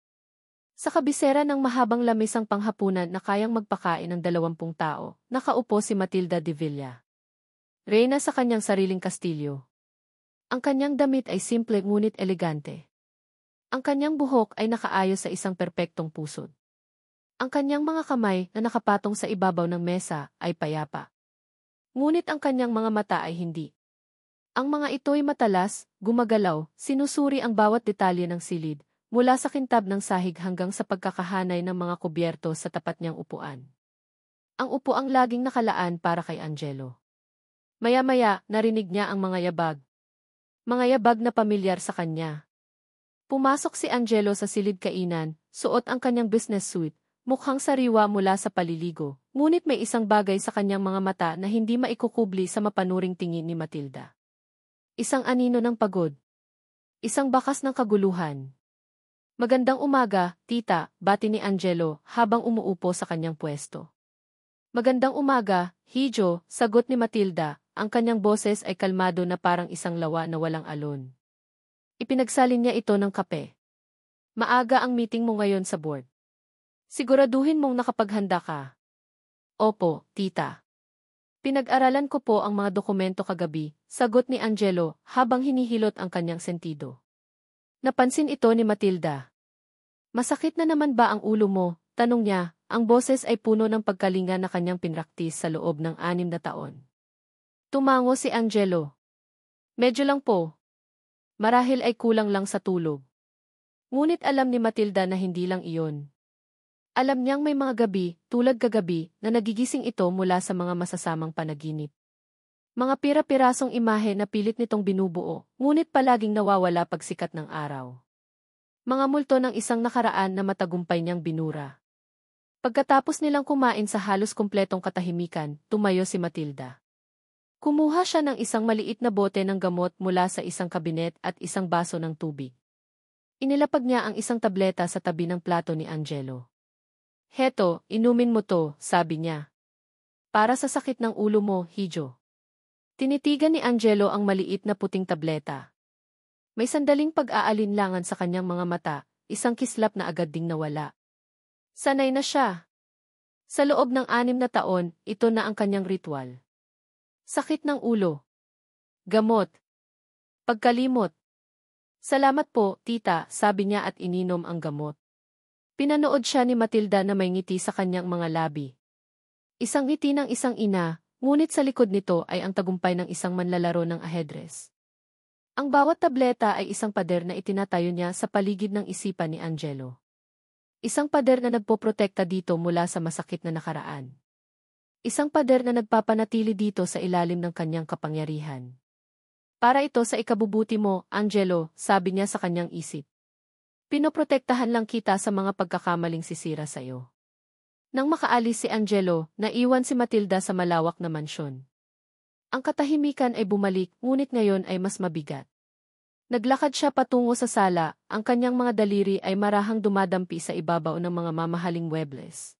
Sa kabisera ng mahabang lamisang panghapunan na kayang magpakain ng 20 tao, nakaupo si Matilda De Villa. Reyna sa kanyang sariling kastilyo. Ang kanyang damit ay simple ngunit elegante. Ang kanyang buhok ay nakaayos sa isang perpektong pusod. Ang kanyang mga kamay na nakapatong sa ibabaw ng mesa ay payapa. Ngunit ang kanyang mga mata ay hindi. Ang mga ito'y matalas, gumagalaw, sinusuri ang bawat detalye ng silid, mula sa kintab ng sahig hanggang sa pagkakahanay ng mga kubyerto sa tapat niyang upuan. Ang upuang laging nakalaan para kay Angelo. Maya-maya, narinig niya ang mga yabag. Mga yabag na pamilyar sa kanya. Pumasok si Angelo sa silid kainan, suot ang kanyang business suit, mukhang sariwa mula sa paliligo, ngunit may isang bagay sa kanyang mga mata na hindi maikukubli sa mapanuring tingin ni Matilda. Isang anino ng pagod. Isang bakas ng kaguluhan. Magandang umaga, tita, bati ni Angelo habang umuupo sa kanyang pwesto. Magandang umaga, Hijo, sagot ni Matilda, ang kanyang boses ay kalmado na parang isang lawa na walang alon. Ipinagsalin niya ito ng kape. Maaga ang meeting mo ngayon sa board. Siguraduhin mong nakapaghanda ka. Opo, tita. Pinag-aralan ko po ang mga dokumento kagabi, sagot ni Angelo habang hinihilot ang kanyang sentido. Napansin ito ni Matilda. Masakit na naman ba ang ulo mo? Tanong niya, ang boses ay puno ng pagkalinga na kanyang pinraktis sa loob ng 6 na taon. Tumango si Angelo. Medyo lang po. Marahil ay kulang lang sa tulog. Ngunit alam ni Matilda na hindi lang iyon. Alam niyang may mga gabi, tulad kagabi, na nagigising ito mula sa mga masasamang panaginip. Mga pira-pirasong imahe na pilit nitong binubuo, ngunit palaging nawawala pagsikat ng araw. Mga multo ng isang nakaraan na matagumpay niyang binura. Pagkatapos nilang kumain sa halos kumpletong katahimikan, tumayo si Matilda. Kumuha siya ng isang maliit na bote ng gamot mula sa isang kabinet at isang baso ng tubig. Inilapag niya ang isang tableta sa tabi ng plato ni Angelo. Heto, inumin mo to, sabi niya. Para sa sakit ng ulo mo, Hijo. Tinitigan ni Angelo ang maliit na puting tableta. May sandaling pag-aalinlangan sa kanyang mga mata, isang kislap na agad ding nawala. Sanay na siya. Sa loob ng 6 na taon, ito na ang kanyang ritual. Sakit ng ulo. Gamot. Pagkalimot. Salamat po, tita, sabi niya at ininom ang gamot. Pinanood siya ni Matilda na may ngiti sa kanyang mga labi. Isang ngiti ng isang ina, ngunit sa likod nito ay ang tagumpay ng isang manlalaro ng ajedrez. Ang bawat tableta ay isang pader na itinatayo niya sa paligid ng isipan ni Angelo. Isang pader na nagpoprotekta dito mula sa masakit na nakaraan. Isang pader na nagpapanatili dito sa ilalim ng kanyang kapangyarihan. Para ito sa ikabubuti mo, Angelo, sabi niya sa kanyang isip. Pinoprotektahan lang kita sa mga pagkakamaling sisira sa iyo. Nang makaalis si Angelo, naiwan si Matilda sa malawak na mansyon. Ang katahimikan ay bumalik, ngunit ngayon ay mas mabigat. Naglakad siya patungo sa sala, ang kanyang mga daliri ay marahang dumadampi sa ibabaw ng mga mamahaling muebles.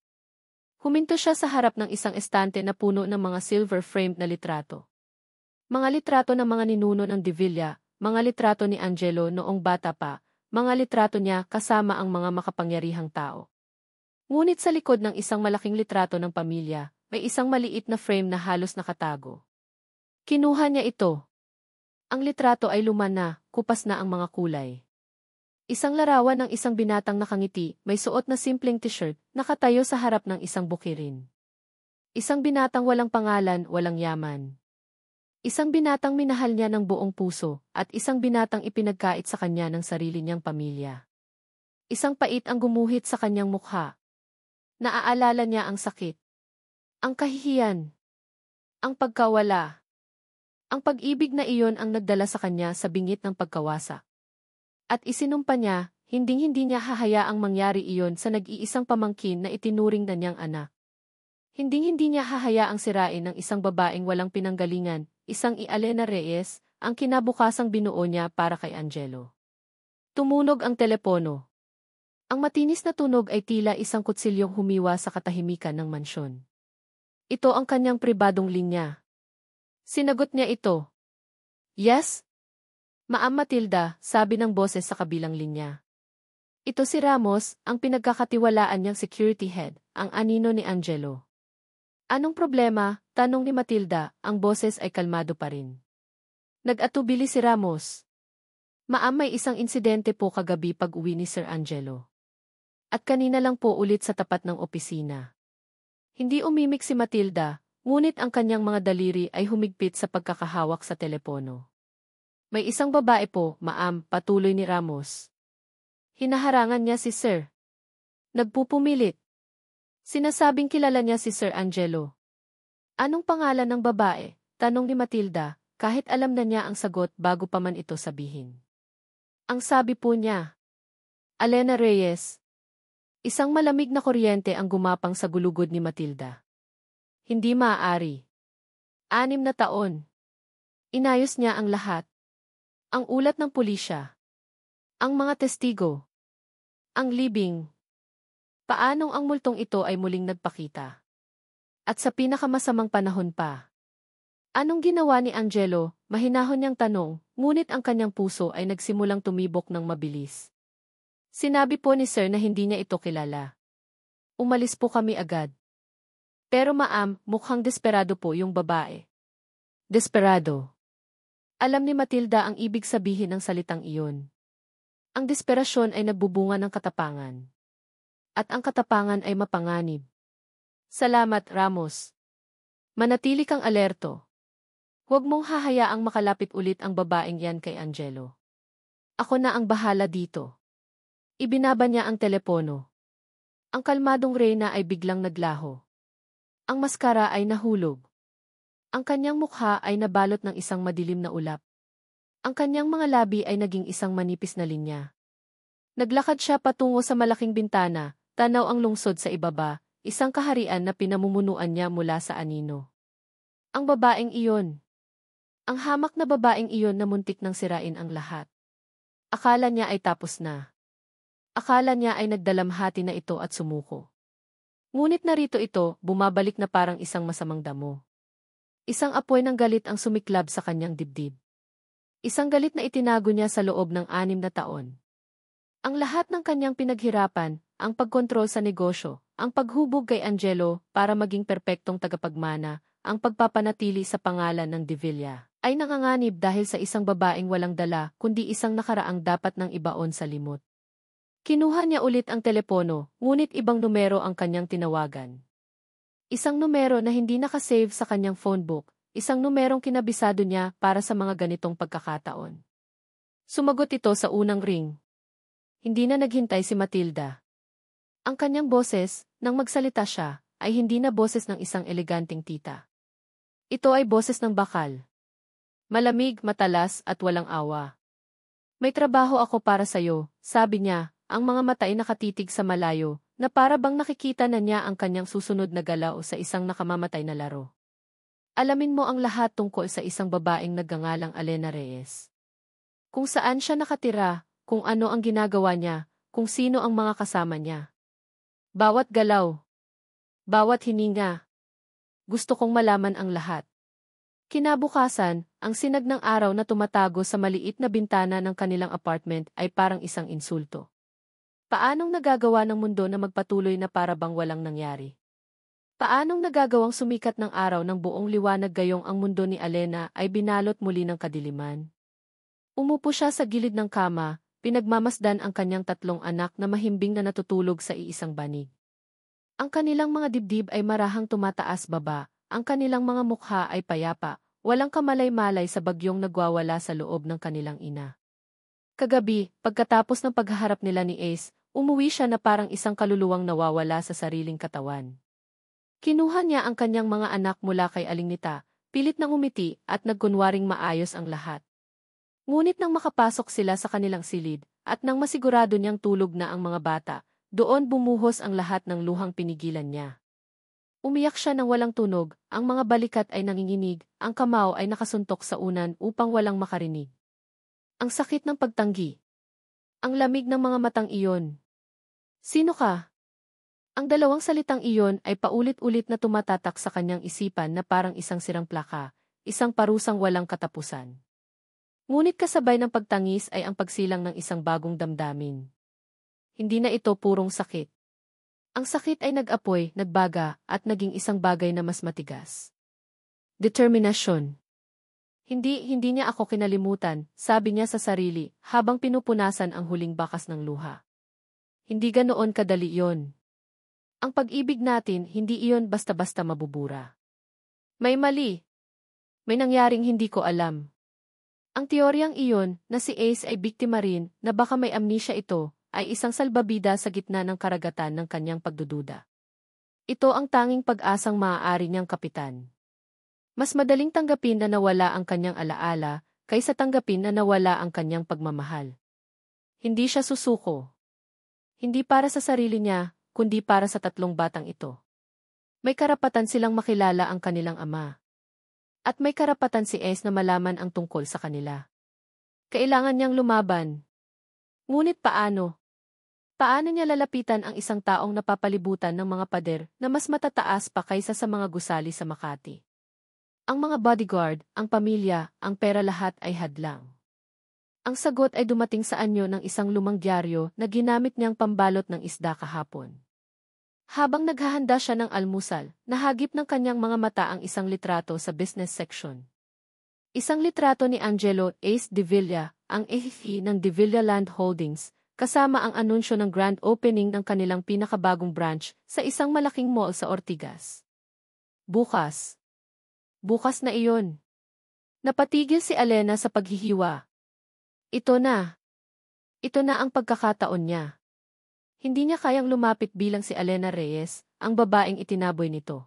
Huminto siya sa harap ng isang estante na puno ng mga silver-framed na litrato. Mga litrato ng mga ninuno ng De Villa, mga litrato ni Angelo noong bata pa, mga litrato niya kasama ang mga makapangyarihang tao. Ngunit sa likod ng isang malaking litrato ng pamilya, may isang maliit na frame na halos nakatago. Kinuha niya ito. Ang litrato ay luma na, kupas na ang mga kulay. Isang larawan ng isang binatang nakangiti, may suot na simpleng t-shirt, nakatayo sa harap ng isang bukirin. Isang binatang walang pangalan, walang yaman. Isang binatang minahal niya ng buong puso, at isang binatang ipinagkait sa kanya ng sarili niyang pamilya. Isang pait ang gumuhit sa kanyang mukha. Naaalala niya ang sakit. Ang kahihiyan. Ang pagkawala. Ang pag-ibig na iyon ang nagdala sa kanya sa bingit ng pagkawasak. At isinumpa niya, hinding-hindi niya hahayaang mangyari iyon sa nag-iisang pamangkin na itinuring na niyang anak. Hinding-hindi niya hahayaang sirain ng isang babaeng walang pinanggalingan, isang Elena Reyes, ang kinabukasang binuo niya para kay Angelo. Tumunog ang telepono. Ang matinis na tunog ay tila isang kutsilyong humiwa sa katahimikan ng mansyon. Ito ang kanyang pribadong linya. Sinagot niya ito. Yes? Ma'am Matilda, sabi ng boses sa kabilang linya. Ito si Ramos, ang pinagkakatiwalaan niyang security head, ang anino ni Angelo. Anong problema? Tanong ni Matilda, ang boses ay kalmado pa rin. Nag-atubili si Ramos. Ma'am, may isang insidente po kagabi pag-uwi ni Sir Angelo. At kanina lang po ulit sa tapat ng opisina. Hindi umimik si Matilda, ngunit ang kanyang mga daliri ay humigpit sa pagkakahawak sa telepono. May isang babae po, ma'am, patuloy ni Ramos. Hinaharangan niya si Sir. Nagpupumilit. Sinasabing kilala niya si Sir Angelo. Anong pangalan ng babae? Tanong ni Matilda, kahit alam na niya ang sagot bago pa man ito sabihin. Ang sabi po niya, Alena Reyes. Isang malamig na kuryente ang gumapang sa gulugod ni Matilda. Hindi maaari. 6 na taon. Inayos niya ang lahat. Ang ulat ng pulisya. Ang mga testigo. Ang libing. Paanong ang multong ito ay muling nagpakita? At sa pinakamasamang panahon pa. Anong ginawa ni Angelo? Mahinahon niyang tanong, ngunit ang kanyang puso ay nagsimulang tumibok ng mabilis. Sinabi po ni Sir na hindi niya ito kilala. Umalis po kami agad. Pero ma'am, mukhang desperado po yung babae. Desperado. Alam ni Matilda ang ibig sabihin ng salitang iyon. Ang desperasyon ay nagbubunga ng katapangan. At ang katapangan ay mapanganib. Salamat, Ramos. Manatili kang alerto. Huwag mong hahayaang makalapit ulit ang babaeng yan kay Angelo. Ako na ang bahala dito. Ibinaba niya ang telepono. Ang kalmadong Reyna ay biglang naglaho. Ang maskara ay nahulog. Ang kanyang mukha ay nabalot ng isang madilim na ulap. Ang kanyang mga labi ay naging isang manipis na linya. Naglakad siya patungo sa malaking bintana, tanaw ang lungsod sa ibaba, isang kaharian na pinamumunuan niya mula sa anino. Ang babaeng iyon. Ang hamak na babaeng iyon na muntik nang sirain ang lahat. Akala niya ay tapos na. Akala niya ay nagdalamhati na ito at sumuko. Ngunit narito ito, bumabalik na parang isang masamang damo. Isang apoy ng galit ang sumiklab sa kanyang dibdib. Isang galit na itinago niya sa loob ng 6 na taon. Ang lahat ng kanyang pinaghirapan, ang pagkontrol sa negosyo, ang paghubog kay Angelo para maging perpektong tagapagmana, ang pagpapanatili sa pangalan ng De Villa, ay nanganganib dahil sa isang babaeng walang dala kundi isang nakaraang dapat nang ibaon sa limot. Kinuha niya ulit ang telepono, ngunit ibang numero ang kanyang tinawagan. Isang numero na hindi nakasave sa kanyang phone book, isang numerong kinabisado niya para sa mga ganitong pagkakataon. Sumagot ito sa unang ring. Hindi na naghintay si Matilda. Ang kanyang boses, nang magsalita siya, ay hindi na boses ng isang eleganteng tita. Ito ay boses ng bakal. Malamig, matalas, at walang awa. May trabaho ako para sa'yo, sabi niya, ang mga mata ay nakatitig sa malayo, na para bang nakikita na niya ang kanyang susunod na galaw sa isang nakamamatay na laro. Alamin mo ang lahat tungkol sa isang babaeng nagngangalang Alena Reyes. Kung saan siya nakatira, kung ano ang ginagawa niya, kung sino ang mga kasama niya. Bawat galaw. Bawat hininga. Gusto kong malaman ang lahat. Kinabukasan, ang sinag ng araw na tumatago sa maliit na bintana ng kanilang apartment ay parang isang insulto. Paanong nagagawa ng mundo na magpatuloy na para bang walang nangyari? Paanong nagagawang sumikat ng araw ng buong liwanag gayong ang mundo ni Alena ay binalot muli ng kadiliman? Umupo siya sa gilid ng kama, pinagmamasdan ang kanyang 3 anak na mahimbing na natutulog sa iisang banig. Ang kanilang mga dibdib ay marahang tumataas baba, ang kanilang mga mukha ay payapa, walang kamalay-malay sa bagyong nagwawala sa loob ng kanilang ina. Kagabi, pagkatapos ng paghaharap nila ni Ace, umuwi siya na parang isang kaluluwang nawawala sa sariling katawan. Kinuha niya ang kanyang mga anak mula kay Alingnita, pilit na ngumiti at nagkunwaring maayos ang lahat. Ngunit nang makapasok sila sa kanilang silid, at nang masigurado niyang tulog na ang mga bata, doon bumuhos ang lahat ng luhang pinigilan niya. Umiyak siya ng walang tunog, ang mga balikat ay nanginginig, ang kamao ay nakasuntok sa unan upang walang makarinig. Ang sakit ng pagtanggi. Ang lamig ng mga matang iyon. Sino ka? Ang 2 salitang iyon ay paulit-ulit na tumatatak sa kanyang isipan na parang isang sirang plaka, isang parusang walang katapusan. Ngunit kasabay ng pagtangis ay ang pagsilang ng isang bagong damdamin. Hindi na ito purong sakit. Ang sakit ay nag-apoy, nagbaga, at naging isang bagay na mas matigas. Determinasyon. Hindi niya ako kinalimutan, sabi niya sa sarili, habang pinupunasan ang huling bakas ng luha. Hindi ganoon kadali iyon. Ang pag-ibig natin, hindi iyon basta-basta mabubura. May mali. May nangyaring hindi ko alam. Ang teoryang iyon, na si Ace ay biktima rin, na baka may amnesia ito, ay isang salbabida sa gitna ng karagatan ng kanyang pagdududa. Ito ang tanging pag-asang maaari niyang kapitan. Mas madaling tanggapin na nawala ang kanyang alaala, kaysa tanggapin na nawala ang kanyang pagmamahal. Hindi siya susuko. Hindi para sa sarili niya, kundi para sa tatlong batang ito. May karapatan silang makilala ang kanilang ama. At may karapatan si Ace na malaman ang tungkol sa kanila. Kailangan niyang lumaban. Ngunit paano? Paano niya lalapitan ang isang taong napapalibutan ng mga pader na mas matataas pa kaysa sa mga gusali sa Makati? Ang mga bodyguard, ang pamilya, ang pera lahat ay hadlang. Ang sagot ay dumating sa anyo ng isang lumang dyaryo na ginamit niyang pambalot ng isda kahapon. Habang naghahanda siya ng almusal, nahagip ng kanyang mga mata ang isang litrato sa business section. Isang litrato ni Angelo Ace de Villa, ang EHE ng De Villa Land Holdings, kasama ang anunsyo ng grand opening ng kanilang pinakabagong branch sa isang malaking mall sa Ortigas. Bukas. Bukas na iyon. Napatigil si Alena sa paghihiwa. Ito na. Ito na ang pagkakataon niya. Hindi niya kayang lumapit bilang si Alena Reyes, ang babaeng itinaboy nito.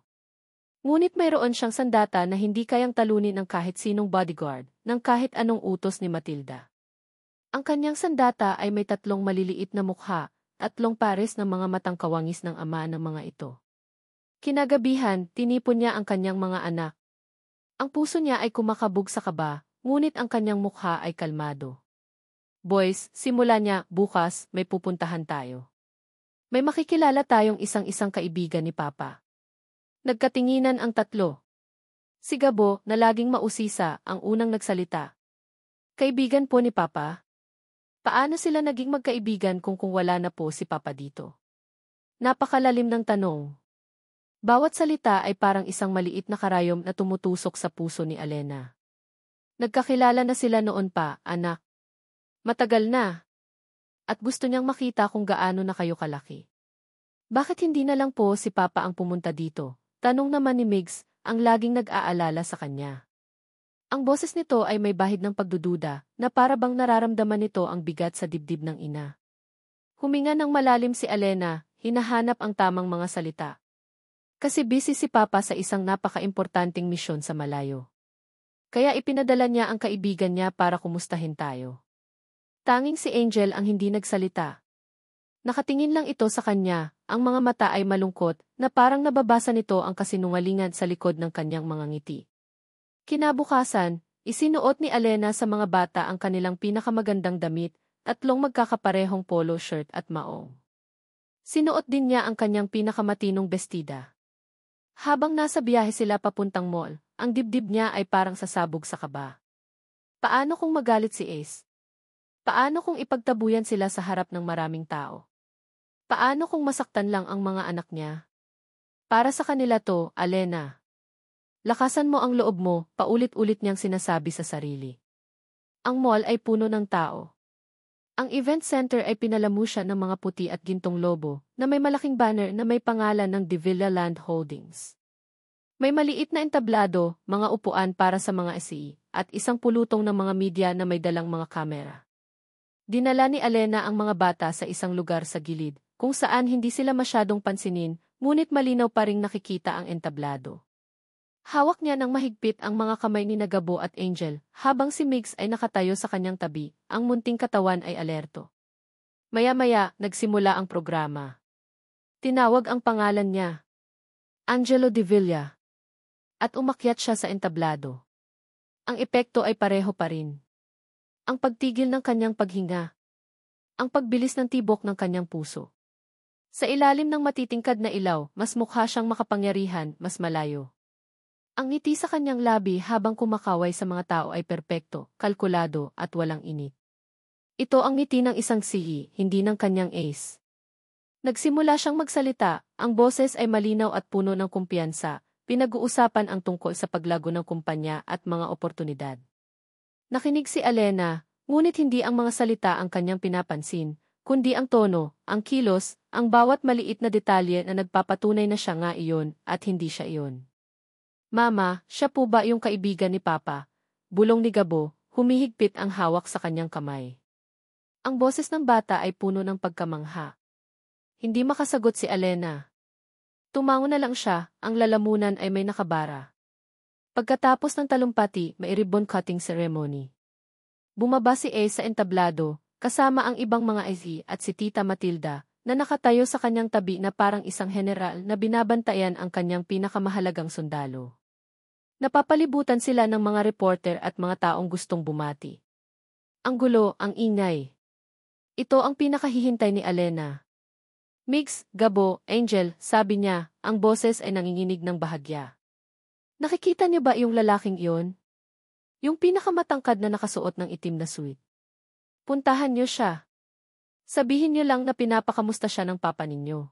Ngunit mayroon siyang sandata na hindi kayang talunin ng kahit sinong bodyguard, ng kahit anong utos ni Matilda. Ang kanyang sandata ay may tatlong maliliit na mukha, tatlong pares ng mga matang kawangis ng ama ng mga ito. Kinagabihan, tinipon niya ang kanyang mga anak. Ang puso niya ay kumakabog sa kaba, ngunit ang kanyang mukha ay kalmado. Boys, simula niya, bukas, may pupuntahan tayo. May makikilala tayong isang-isang kaibigan ni Papa. Nagkatinginan ang tatlo. Si Gabo, na laging mausisa, ang unang nagsalita. Kaibigan po ni Papa? Paano sila naging magkaibigan kung wala na po si Papa dito? Napakalalim ng tanong. Bawat salita ay parang isang maliit na karayom na tumutusok sa puso ni Alena. Nagkakilala na sila noon pa, anak. Matagal na. At gusto niyang makita kung gaano na kayo kalaki. Bakit hindi na lang po si Papa ang pumunta dito? Tanong naman ni Migs, ang laging nag-aalala sa kanya. Ang boses nito ay may bahid ng pagdududa, na para bang nararamdaman nito ang bigat sa dibdib ng ina. Huminga ng malalim si Alena, hinahanap ang tamang mga salita. Kasi busy si Papa sa isang napaka-importanting misyon sa malayo. Kaya ipinadala niya ang kaibigan niya para kumustahin tayo. Tanging si Angel ang hindi nagsalita. Nakatingin lang ito sa kanya, ang mga mata ay malungkot, na parang nababasa nito ang kasinungalingan sa likod ng kanyang mga ngiti. Kinabukasan, isinuot ni Alena sa mga bata ang kanilang pinakamagandang damit, tatlong magkakaparehong polo shirt at maong. Sinuot din niya ang kanyang pinakamatinong bestida. Habang nasa biyahe sila papuntang mall, ang dibdib niya ay parang sasabog sa kaba. Paano kung magalit si Ace? Paano kung ipagtabuyan sila sa harap ng maraming tao? Paano kung masaktan lang ang mga anak niya? Para sa kanila to, Alena. Lakasan mo ang loob mo, paulit-ulit niyang sinasabi sa sarili. Ang mall ay puno ng tao. Ang event center ay pinalamusya ng mga puti at gintong lobo, na may malaking banner na may pangalan ng De Villa Land Holdings. May maliit na entablado, mga upuan para sa mga SE, at isang pulutong ng mga media na may dalang mga kamera. Dinala ni Alena ang mga bata sa isang lugar sa gilid, kung saan hindi sila masyadong pansinin, ngunit malinaw pa ring nakikita ang entablado. Hawak niya ng mahigpit ang mga kamay ni Gabo at Angel, habang si Migs ay nakatayo sa kanyang tabi, ang munting katawan ay alerto. Maya-maya, nagsimula ang programa. Tinawag ang pangalan niya. Angelo de Villa. At umakyat siya sa entablado. Ang epekto ay pareho pa rin. Ang pagtigil ng kanyang paghinga. Ang pagbilis ng tibok ng kanyang puso. Sa ilalim ng matitingkad na ilaw, mas mukha siyang makapangyarihan, mas malayo. Ang ngiti sa kanyang labi habang kumakaway sa mga tao ay perpekto, kalkulado, at walang init. Ito ang ngiti ng isang sihi, hindi ng kanyang Ace. Nagsimula siyang magsalita, ang boses ay malinaw at puno ng kumpiyansa, pinag-uusapan ang tungkol sa paglago ng kumpanya at mga oportunidad. Nakinig si Alena, ngunit hindi ang mga salita ang kanyang pinapansin, kundi ang tono, ang kilos, ang bawat maliit na detalye na nagpapatunay na siya nga iyon at hindi siya iyon. Mama, siya po ba yung kaibigan ni Papa? Bulong ni Gabo, humihigpit ang hawak sa kanyang kamay. Ang boses ng bata ay puno ng pagkamangha. Hindi makasagot si Alena. Tumango na lang siya, ang lalamunan ay may nakabara. Pagkatapos ng talumpati, may ribbon cutting ceremony. Bumaba si Ace sa entablado, kasama ang ibang mga Ace at si Tita Matilda, na nakatayo sa kanyang tabi na parang isang general na binabantayan ang kanyang pinakamahalagang sundalo. Napapalibutan sila ng mga reporter at mga taong gustong bumati. Ang gulo, ang ingay. Ito ang pinakahihintay ni Alena. Mix, Gabo, Angel, sabi niya, ang boses ay nanginginig ng bahagya. Nakikita niyo ba yung lalaking iyon? Yung pinakamatangkad na nakasuot ng itim na suit. Puntahan niyo siya. Sabihin niyo lang na pinapakamusta siya ng papa ninyo.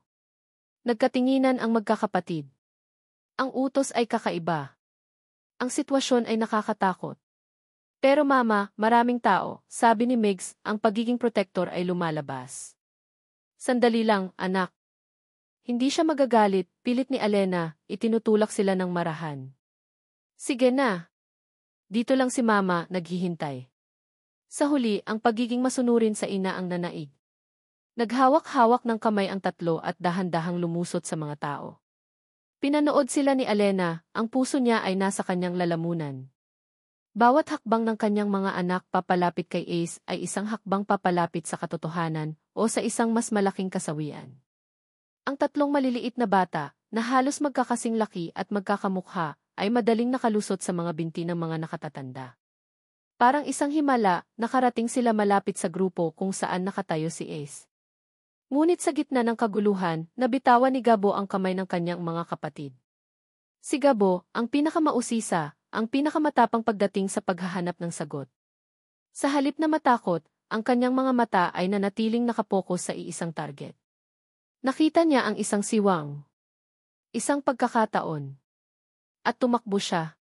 Nagkatinginan ang magkakapatid. Ang utos ay kakaiba. Ang sitwasyon ay nakakatakot. Pero mama, maraming tao, sabi ni Migs, ang pagiging protector ay lumalabas. Sandali lang, anak. Hindi siya magagalit, pilit ni Alena, itinutulak sila ng marahan. Sige na. Dito lang si mama, naghihintay. Sa huli, ang pagiging masunurin sa ina ang nanaig. Naghawak-hawak ng kamay ang tatlo at dahan-dahang lumusot sa mga tao. Pinanood sila ni Alena, ang puso niya ay nasa kanyang lalamunan. Bawat hakbang ng kanyang mga anak papalapit kay Ace ay isang hakbang papalapit sa katotohanan o sa isang mas malaking kasawian. Ang tatlong maliliit na bata, na halos magkakasing laki at magkakamukha, ay madaling nakalusot sa mga binti ng mga nakatatanda. Parang isang himala, nakarating sila malapit sa grupo kung saan nakatayo si Ace. Ngunit sa gitna ng kaguluhan, nabitawan ni Gabo ang kamay ng kanyang mga kapatid. Si Gabo, ang pinakamausisa, ang pinakamatapang pagdating sa paghahanap ng sagot. Sa halip na matakot, ang kanyang mga mata ay nanatiling nakapokus sa iisang target. Nakita niya ang isang siwang. Isang pagkakataon. At tumakbo siya.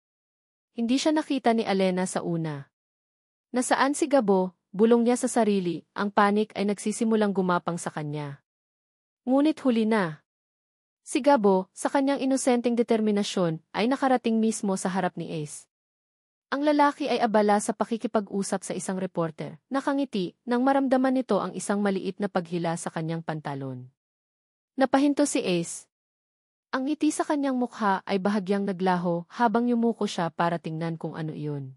Hindi siya nakita ni Alena sa una. Nasaan si Gabo, bulong niya sa sarili, ang panik ay nagsisimulang gumapang sa kanya. Ngunit huli na. Si Gabo, sa kanyang inosenteng determinasyon, ay nakarating mismo sa harap ni Ace. Ang lalaki ay abala sa pakikipag-usap sa isang reporter, nakangiti, nang maramdaman nito ang isang maliit na paghila sa kanyang pantalon. Napahinto si Ace. Ang ngiti sa kanyang mukha ay bahagyang naglaho habang yumuko siya para tingnan kung ano iyon.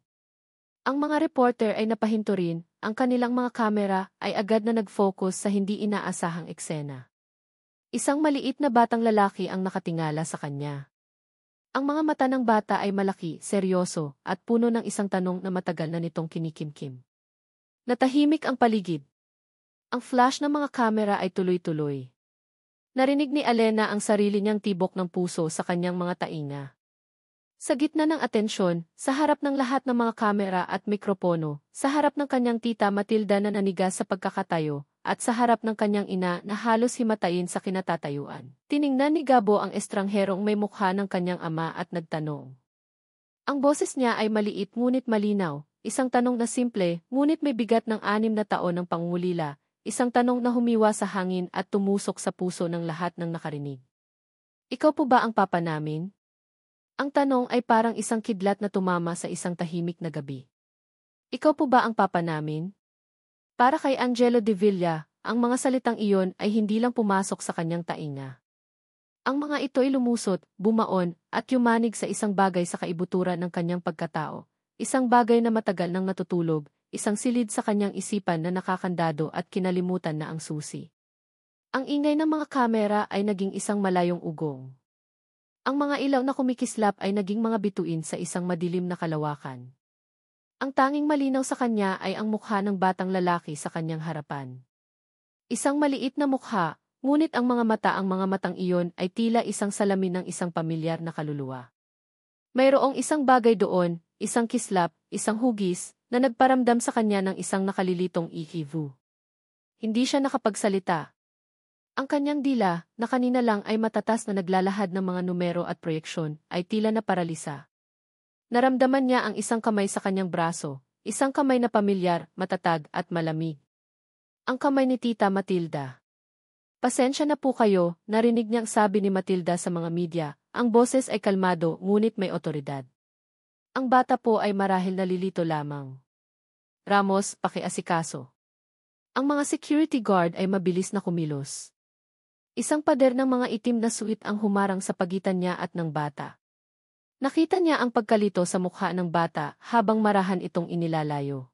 Ang mga reporter ay napahinto rin, ang kanilang mga kamera ay agad na nag-focus sa hindi inaasahang eksena. Isang maliit na batang lalaki ang nakatingala sa kanya. Ang mga mata ng bata ay malaki, seryoso, at puno ng isang tanong na matagal na nitong kinikimkim. Natahimik ang paligid. Ang flash ng mga kamera ay tuloy-tuloy. Narinig ni Alena ang sarili niyang tibok ng puso sa kanyang mga tainga. Sa gitna ng atensyon, sa harap ng lahat ng mga kamera at mikropono, sa harap ng kanyang tita Matilda na nanigas sa pagkakatayo, at sa harap ng kanyang ina na halos himatayin sa kinatatayuan. Tiningnan ni Gabo ang estrangherong may mukha ng kanyang ama at nagtanong. Ang boses niya ay maliit ngunit malinaw, isang tanong na simple ngunit may bigat ng 6 na taon ng pangungulila. Isang tanong na humiwa sa hangin at tumusok sa puso ng lahat ng nakarinig. Ikaw po ba ang papa namin? Ang tanong ay parang isang kidlat na tumama sa isang tahimik na gabi. Ikaw po ba ang papa namin? Para kay Angelo de Villa, ang mga salitang iyon ay hindi lang pumasok sa kanyang tainga. Ang mga ito ay lumusot, bumaon, at yumanig sa isang bagay sa kaibuturan ng kanyang pagkatao. Isang bagay na matagal nang natutulog. Isang silid sa kanyang isipan na nakakandado at kinalimutan na ang susi. Ang ingay ng mga kamera ay naging isang malayong ugong. Ang mga ilaw na kumikislap ay naging mga bituin sa isang madilim na kalawakan. Ang tanging malinaw sa kanya ay ang mukha ng batang lalaki sa kanyang harapan. Isang maliit na mukha, ngunit ang mga matang iyon ay tila isang salamin ng isang pamilyar na kaluluwa. Mayroong isang bagay doon, isang kislap, isang hugis, na nagparamdam sa kanya ng isang nakalilitong ihivu. Hindi siya nakapagsalita. Ang kanyang dila, na kanina lang ay matatas na naglalahad ng mga numero at proyeksyon, ay tila na paralisa. Naramdaman niya ang isang kamay sa kanyang braso, isang kamay na pamilyar, matatag at malamig. Ang kamay ni Tita Matilda. Pasensya na po kayo, narinig niyang sabi ni Matilda sa mga media. Ang boses ay kalmado ngunit may otoridad. Ang bata po ay marahil nalilito lamang. Ramos, pakiasikaso. Ang mga security guard ay mabilis na kumilos. Isang pader ng mga itim na suit ang humarang sa pagitan niya at ng bata. Nakita niya ang pagkalito sa mukha ng bata habang marahan itong inilalayo.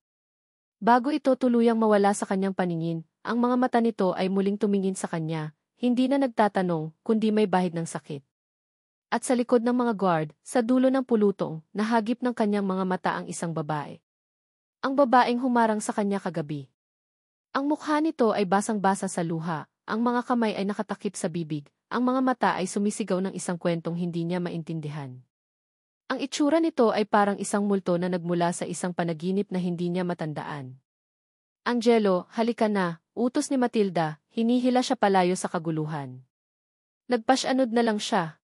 Bago ito tuluyang mawala sa kanyang paningin, ang mga mata nito ay muling tumingin sa kanya, hindi na nagtatanong kundi may bahid ng sakit. At sa likod ng mga guard, sa dulo ng pulutong, nahagip ng kanyang mga mata ang isang babae. Ang babaeng humarang sa kanya kagabi. Ang mukha nito ay basang-basa sa luha, ang mga kamay ay nakatakip sa bibig, ang mga mata ay sumisigaw ng isang kwentong hindi niya maintindihan. Ang itsura nito ay parang isang multo na nagmula sa isang panaginip na hindi niya matandaan. Angelo, halika na, utos ni Matilda, hinihila siya palayo sa kaguluhan. Nagpasyanod na lang siya.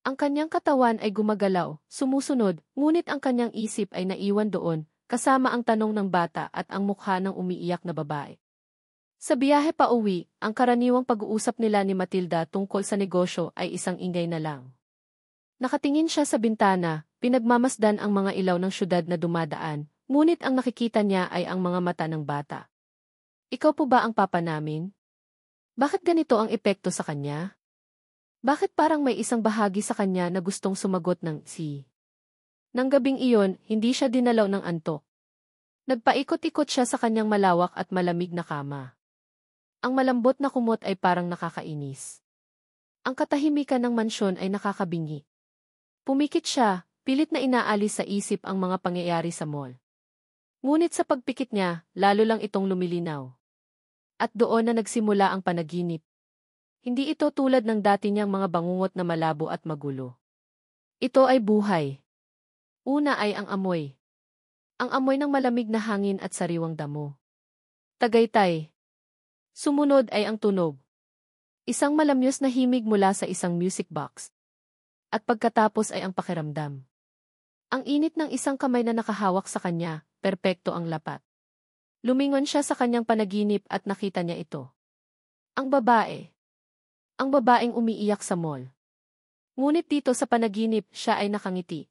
Ang kanyang katawan ay gumagalaw, sumusunod, ngunit ang kanyang isip ay naiwan doon, kasama ang tanong ng bata at ang mukha ng umiiyak na babae. Sa biyahe pa uwi, ang karaniwang pag-uusap nila ni Matilda tungkol sa negosyo ay isang ingay na lang. Nakatingin siya sa bintana, pinagmamasdan ang mga ilaw ng syudad na dumadaan, ngunit ang nakikita niya ay ang mga mata ng bata. Ikaw po ba ang papa namin? Bakit ganito ang epekto sa kanya? Bakit parang may isang bahagi sa kanya na gustong sumagot ng si? Nang gabing iyon, hindi siya dinalaw ng antok. Nagpaikot-ikot siya sa kanyang malawak at malamig na kama. Ang malambot na kumot ay parang nakakainis. Ang katahimikan ng mansyon ay nakakabingi. Pumikit siya, pilit na inaalis sa isip ang mga pangyayari sa mall. Ngunit sa pagpikit niya, lalo lang itong lumilinaw. At doon na nagsimula ang panaginip. Hindi ito tulad ng dati niyang mga bangungot na malabo at magulo. Ito ay buhay. Una ay ang amoy. Ang amoy ng malamig na hangin at sariwang damo. Tagaytay. Sumunod ay ang tunog. Isang malamyos na himig mula sa isang music box. At pagkatapos ay ang pakiramdam. Ang init ng isang kamay na nakahawak sa kanya, perpekto ang lapat. Lumingon siya sa kanyang panaginip at nakita niya ito. Ang babae. Ang babaeng umiiyak sa mall. Ngunit dito sa panaginip, siya ay nakangiti.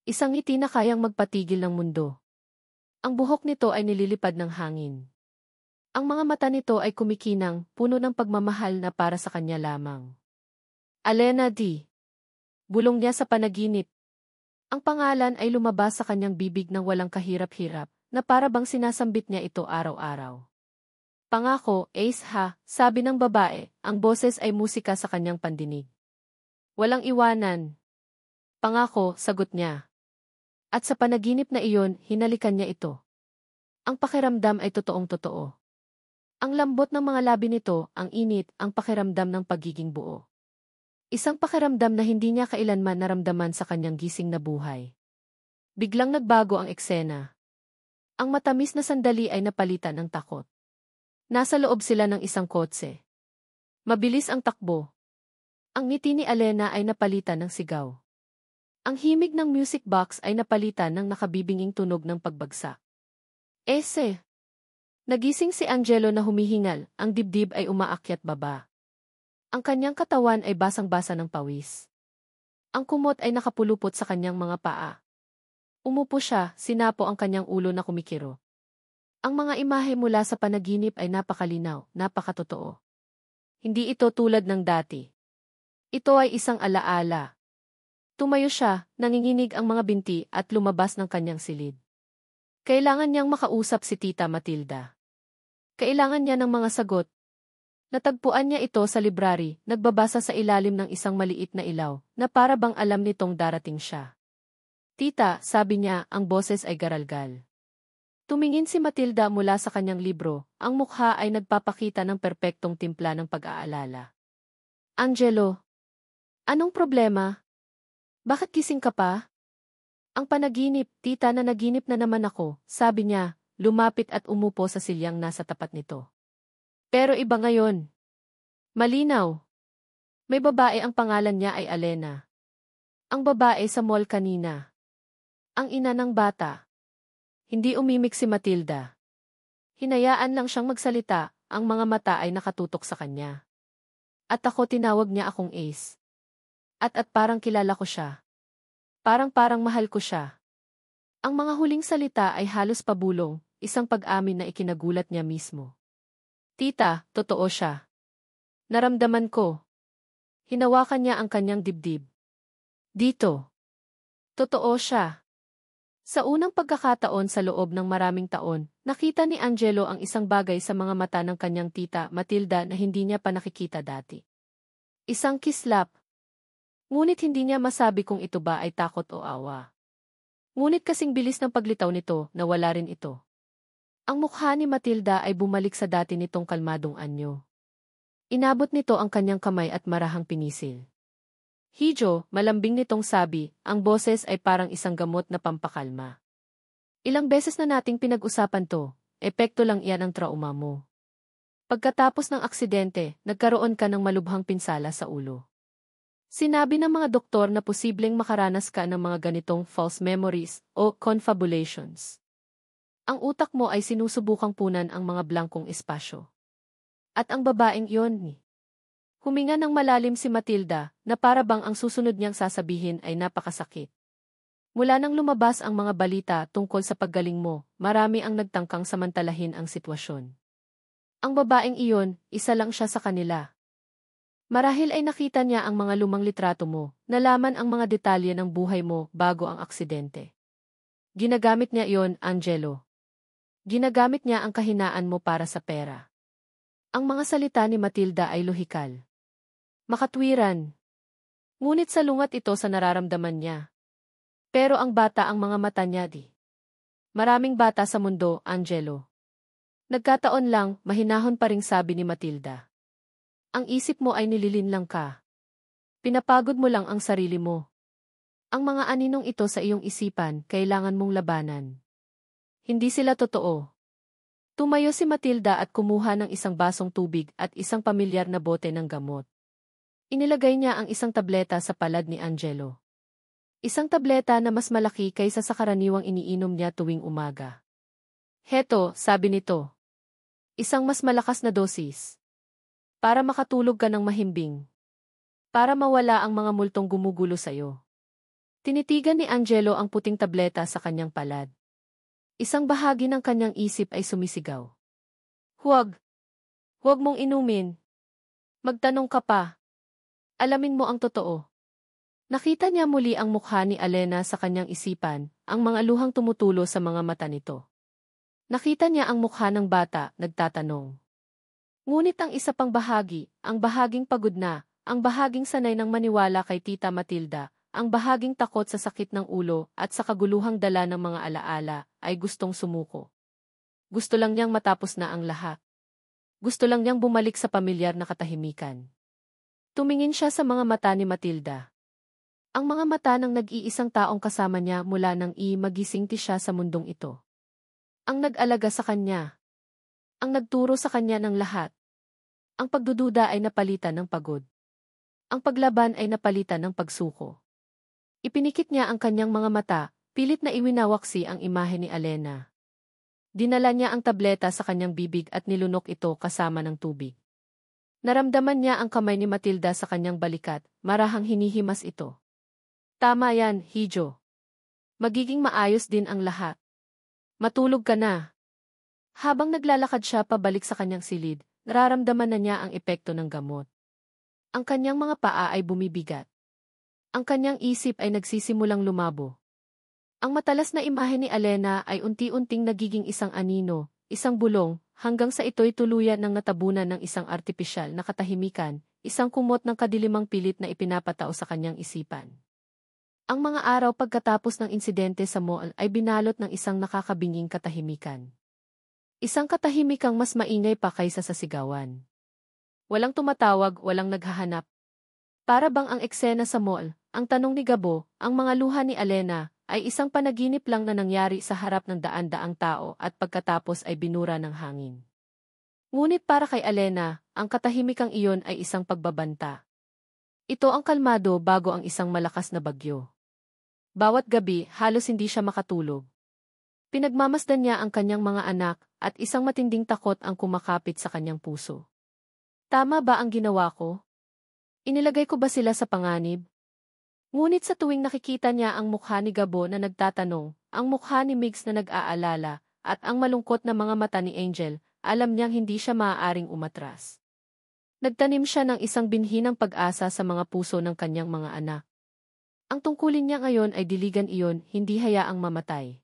Isang ngiti na kayang magpatigil ng mundo. Ang buhok nito ay nililipad ng hangin. Ang mga mata nito ay kumikinang, puno ng pagmamahal na para sa kanya lamang. Alena D. Bulong niya sa panaginip. Ang pangalan ay lumabas sa kanyang bibig ng walang kahirap-hirap, na para bang sinasambit niya ito araw-araw. Pangako, Ace ha, sabi ng babae, ang boses ay musika sa kanyang pandinig. Walang iwanan. Pangako, sagot niya. At sa panaginip na iyon, hinalikan niya ito. Ang pakiramdam ay totoong-totoo. Ang lambot ng mga labi nito, ang init, ang pakiramdam ng pagiging buo. Isang pakiramdam na hindi niya kailanman naramdaman sa kanyang gising na buhay. Biglang nagbago ang eksena. Ang matamis na sandali ay napalitan ng takot. Nasa loob sila ng isang kotse. Mabilis ang takbo. Ang ngiti ni Alena ay napalitan ng sigaw. Ang himig ng music box ay napalitan ng nakabibinging tunog ng pagbagsak. Ese! Nagising si Angelo na humihingal, ang dibdib ay umaakyat baba. Ang kanyang katawan ay basang-basa ng pawis. Ang kumot ay nakapulupot sa kanyang mga paa. Umupo siya, sinapo ang kanyang ulo na kumikiro. Ang mga imahe mula sa panaginip ay napakalinaw, napakatotoo. Hindi ito tulad ng dati. Ito ay isang alaala. Tumayo siya, nanginginig ang mga binti at lumabas ng kanyang silid. Kailangan niyang makausap si Tita Matilda. Kailangan niya ng mga sagot. Natagpuan niya ito sa library, nagbabasa sa ilalim ng isang maliit na ilaw, na para bang alam nitong darating siya. Tita, sabi niya, ang boses ay garalgal. Tumingin si Matilda mula sa kanyang libro, ang mukha ay nagpapakita ng perpektong timpla ng pag-aalala. Angelo, anong problema? Bakit gising ka pa? Ang panaginip, tita na naginip na naman ako, sabi niya, lumapit at umupo sa silyang nasa tapat nito. Pero iba ngayon. Malinaw. May babae ang pangalan niya ay Alena. Ang babae sa mall kanina. Ang ina ng bata. Hindi umimik si Matilda. Hinayaan lang siyang magsalita, ang mga mata ay nakatutok sa kanya. At ako tinawag niya akong Ace. At parang kilala ko siya. Parang mahal ko siya. Ang mga huling salita ay halos pabulong, isang pag-amin na ikinagulat niya mismo. Tita, totoo siya. Naramdaman ko. Hinawakan niya ang kanyang dibdib. Dito. Totoo siya. Sa unang pagkakataon sa loob ng maraming taon, nakita ni Angelo ang isang bagay sa mga mata ng kanyang tita Matilda na hindi niya pa nakikita dati. Isang kislap. Ngunit hindi niya masabi kung ito ba ay takot o awa. Ngunit kasing bilis ng paglitaw nito, nawala rin ito. Ang mukha ni Matilda ay bumalik sa dati nitong kalmadong anyo. Inabot nito ang kanyang kamay at marahang pinisil. Hijo, malambing nitong sabi, ang boses ay parang isang gamot na pampakalma. Ilang beses na nating pinag-usapan to, epekto lang iyan ang trauma mo. Pagkatapos ng aksidente, nagkaroon ka ng malubhang pinsala sa ulo. Sinabi ng mga doktor na posibleng makaranas ka ng mga ganitong false memories o confabulations. Ang utak mo ay sinusubukang punan ang mga blankong espasyo. At ang babaeng iyon ni. Huminga ng malalim si Matilda, na para bang ang susunod niyang sasabihin ay napakasakit. Mula nang lumabas ang mga balita tungkol sa paggaling mo, marami ang nagtangkang samantalahin ang sitwasyon. Ang babaeng iyon, isa lang siya sa kanila. Marahil ay nakita niya ang mga lumang litrato mo, nalaman ang mga detalye ng buhay mo bago ang aksidente. Ginagamit niya iyon, Angelo. Ginagamit niya ang kahinaan mo para sa pera. Ang mga salita ni Matilda ay lohikal. Makatwiran. Ngunit salungat ito sa nararamdaman niya. Pero ang bata ang mga mata niya di. Maraming bata sa mundo, Angelo. Nagkataon lang, mahinahon pa ring sabi ni Matilda. Ang isip mo ay nililinlang ka. Pinapagod mo lang ang sarili mo. Ang mga aninong ito sa iyong isipan, kailangan mong labanan. Hindi sila totoo. Tumayo si Matilda at kumuha ng isang basong tubig at isang pamilyar na bote ng gamot. Inilagay niya ang isang tableta sa palad ni Angelo. Isang tableta na mas malaki kaysa sa karaniwang iniinom niya tuwing umaga. Heto, sabi nito. Isang mas malakas na dosis. Para makatulog ka ng mahimbing. Para mawala ang mga multong gumugulo sa'yo. Tinitigan ni Angelo ang puting tableta sa kanyang palad. Isang bahagi ng kanyang isip ay sumisigaw. Huwag. Huwag mong inumin. Magtanong ka pa. Alamin mo ang totoo. Nakita niya muli ang mukha ni Alena sa kanyang isipan, ang mga luhang tumutulo sa mga mata nito. Nakita niya ang mukha ng bata, nagtatanong. Ngunit ang isa pang bahagi, ang bahaging pagod na, ang bahaging sanay ng maniwala kay Tita Matilda, ang bahaging takot sa sakit ng ulo at sa kaguluhang dala ng mga alaala, ay gustong sumuko. Gusto lang niyang matapos na ang lahat. Gusto lang niyang bumalik sa pamilyar na katahimikan. Tumingin siya sa mga mata ni Matilda. Ang mga mata ng nag-iisang taong kasama niya mula nang magising siya sa mundong ito. Ang nag-alaga sa kanya. Ang nagturo sa kanya ng lahat. Ang pagdududa ay napalitan ng pagod. Ang paglaban ay napalitan ng pagsuko. Ipinikit niya ang kanyang mga mata, pilit na iwinawaksi ang imahe ni Alena. Dinala niya ang tableta sa kanyang bibig at nilunok ito kasama ng tubig. Naramdaman niya ang kamay ni Matilda sa kanyang balikat, marahang hinihimas ito. Tama yan, Hijo. Magiging maayos din ang lahat. Matulog ka na. Habang naglalakad siya pabalik sa kanyang silid, nararamdaman na niya ang epekto ng gamot. Ang kanyang mga paa ay bumibigat. Ang kanyang isip ay nagsisimulang lumabo. Ang matalas na imahe ni Alena ay unti-unting nagiging isang anino, isang bulong, hanggang sa ito'y tuluyan ng natabunan ng isang artipisyal na katahimikan, isang kumot ng kadilimang pilit na ipinapatao sa kanyang isipan. Ang mga araw pagkatapos ng insidente sa mall ay binalot ng isang nakakabinging katahimikan. Isang katahimikang mas maingay pa kaysa sa sigawan. Walang tumatawag, walang naghahanap. Para bang ang eksena sa mall, ang tanong ni Gabo, ang mga luha ni Alena, ay isang panaginip lang na nangyari sa harap ng daan-daang tao at pagkatapos ay binura ng hangin. Ngunit para kay Alena, ang katahimikang iyon ay isang pagbabanta. Ito ang kalmado bago ang isang malakas na bagyo. Bawat gabi, halos hindi siya makatulog. Pinagmamasdan niya ang kanyang mga anak, at isang matinding takot ang kumakapit sa kanyang puso. Tama ba ang ginawa ko? Inilagay ko ba sila sa panganib? Ngunit sa tuwing nakikita niya ang mukha ni Gabo na nagtatanong, ang mukha ni Migs na nag-aalala, at ang malungkot na mga mata ni Angel, alam niyang hindi siya maaaring umatras. Nagtanim siya ng isang binhi ng pag-asa sa mga puso ng kanyang mga anak. Ang tungkulin niya ngayon ay diligan iyon, hindi hayaang mamatay.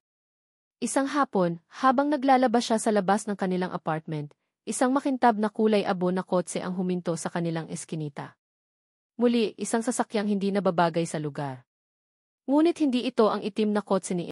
Isang hapon, habang naglalabas siya sa labas ng kanilang apartment, isang makintab na kulay abo na kotse ang huminto sa kanilang eskinita. Muli, isang sasakyang hindi nababagay sa lugar. Ngunit hindi ito ang itim na kotse ni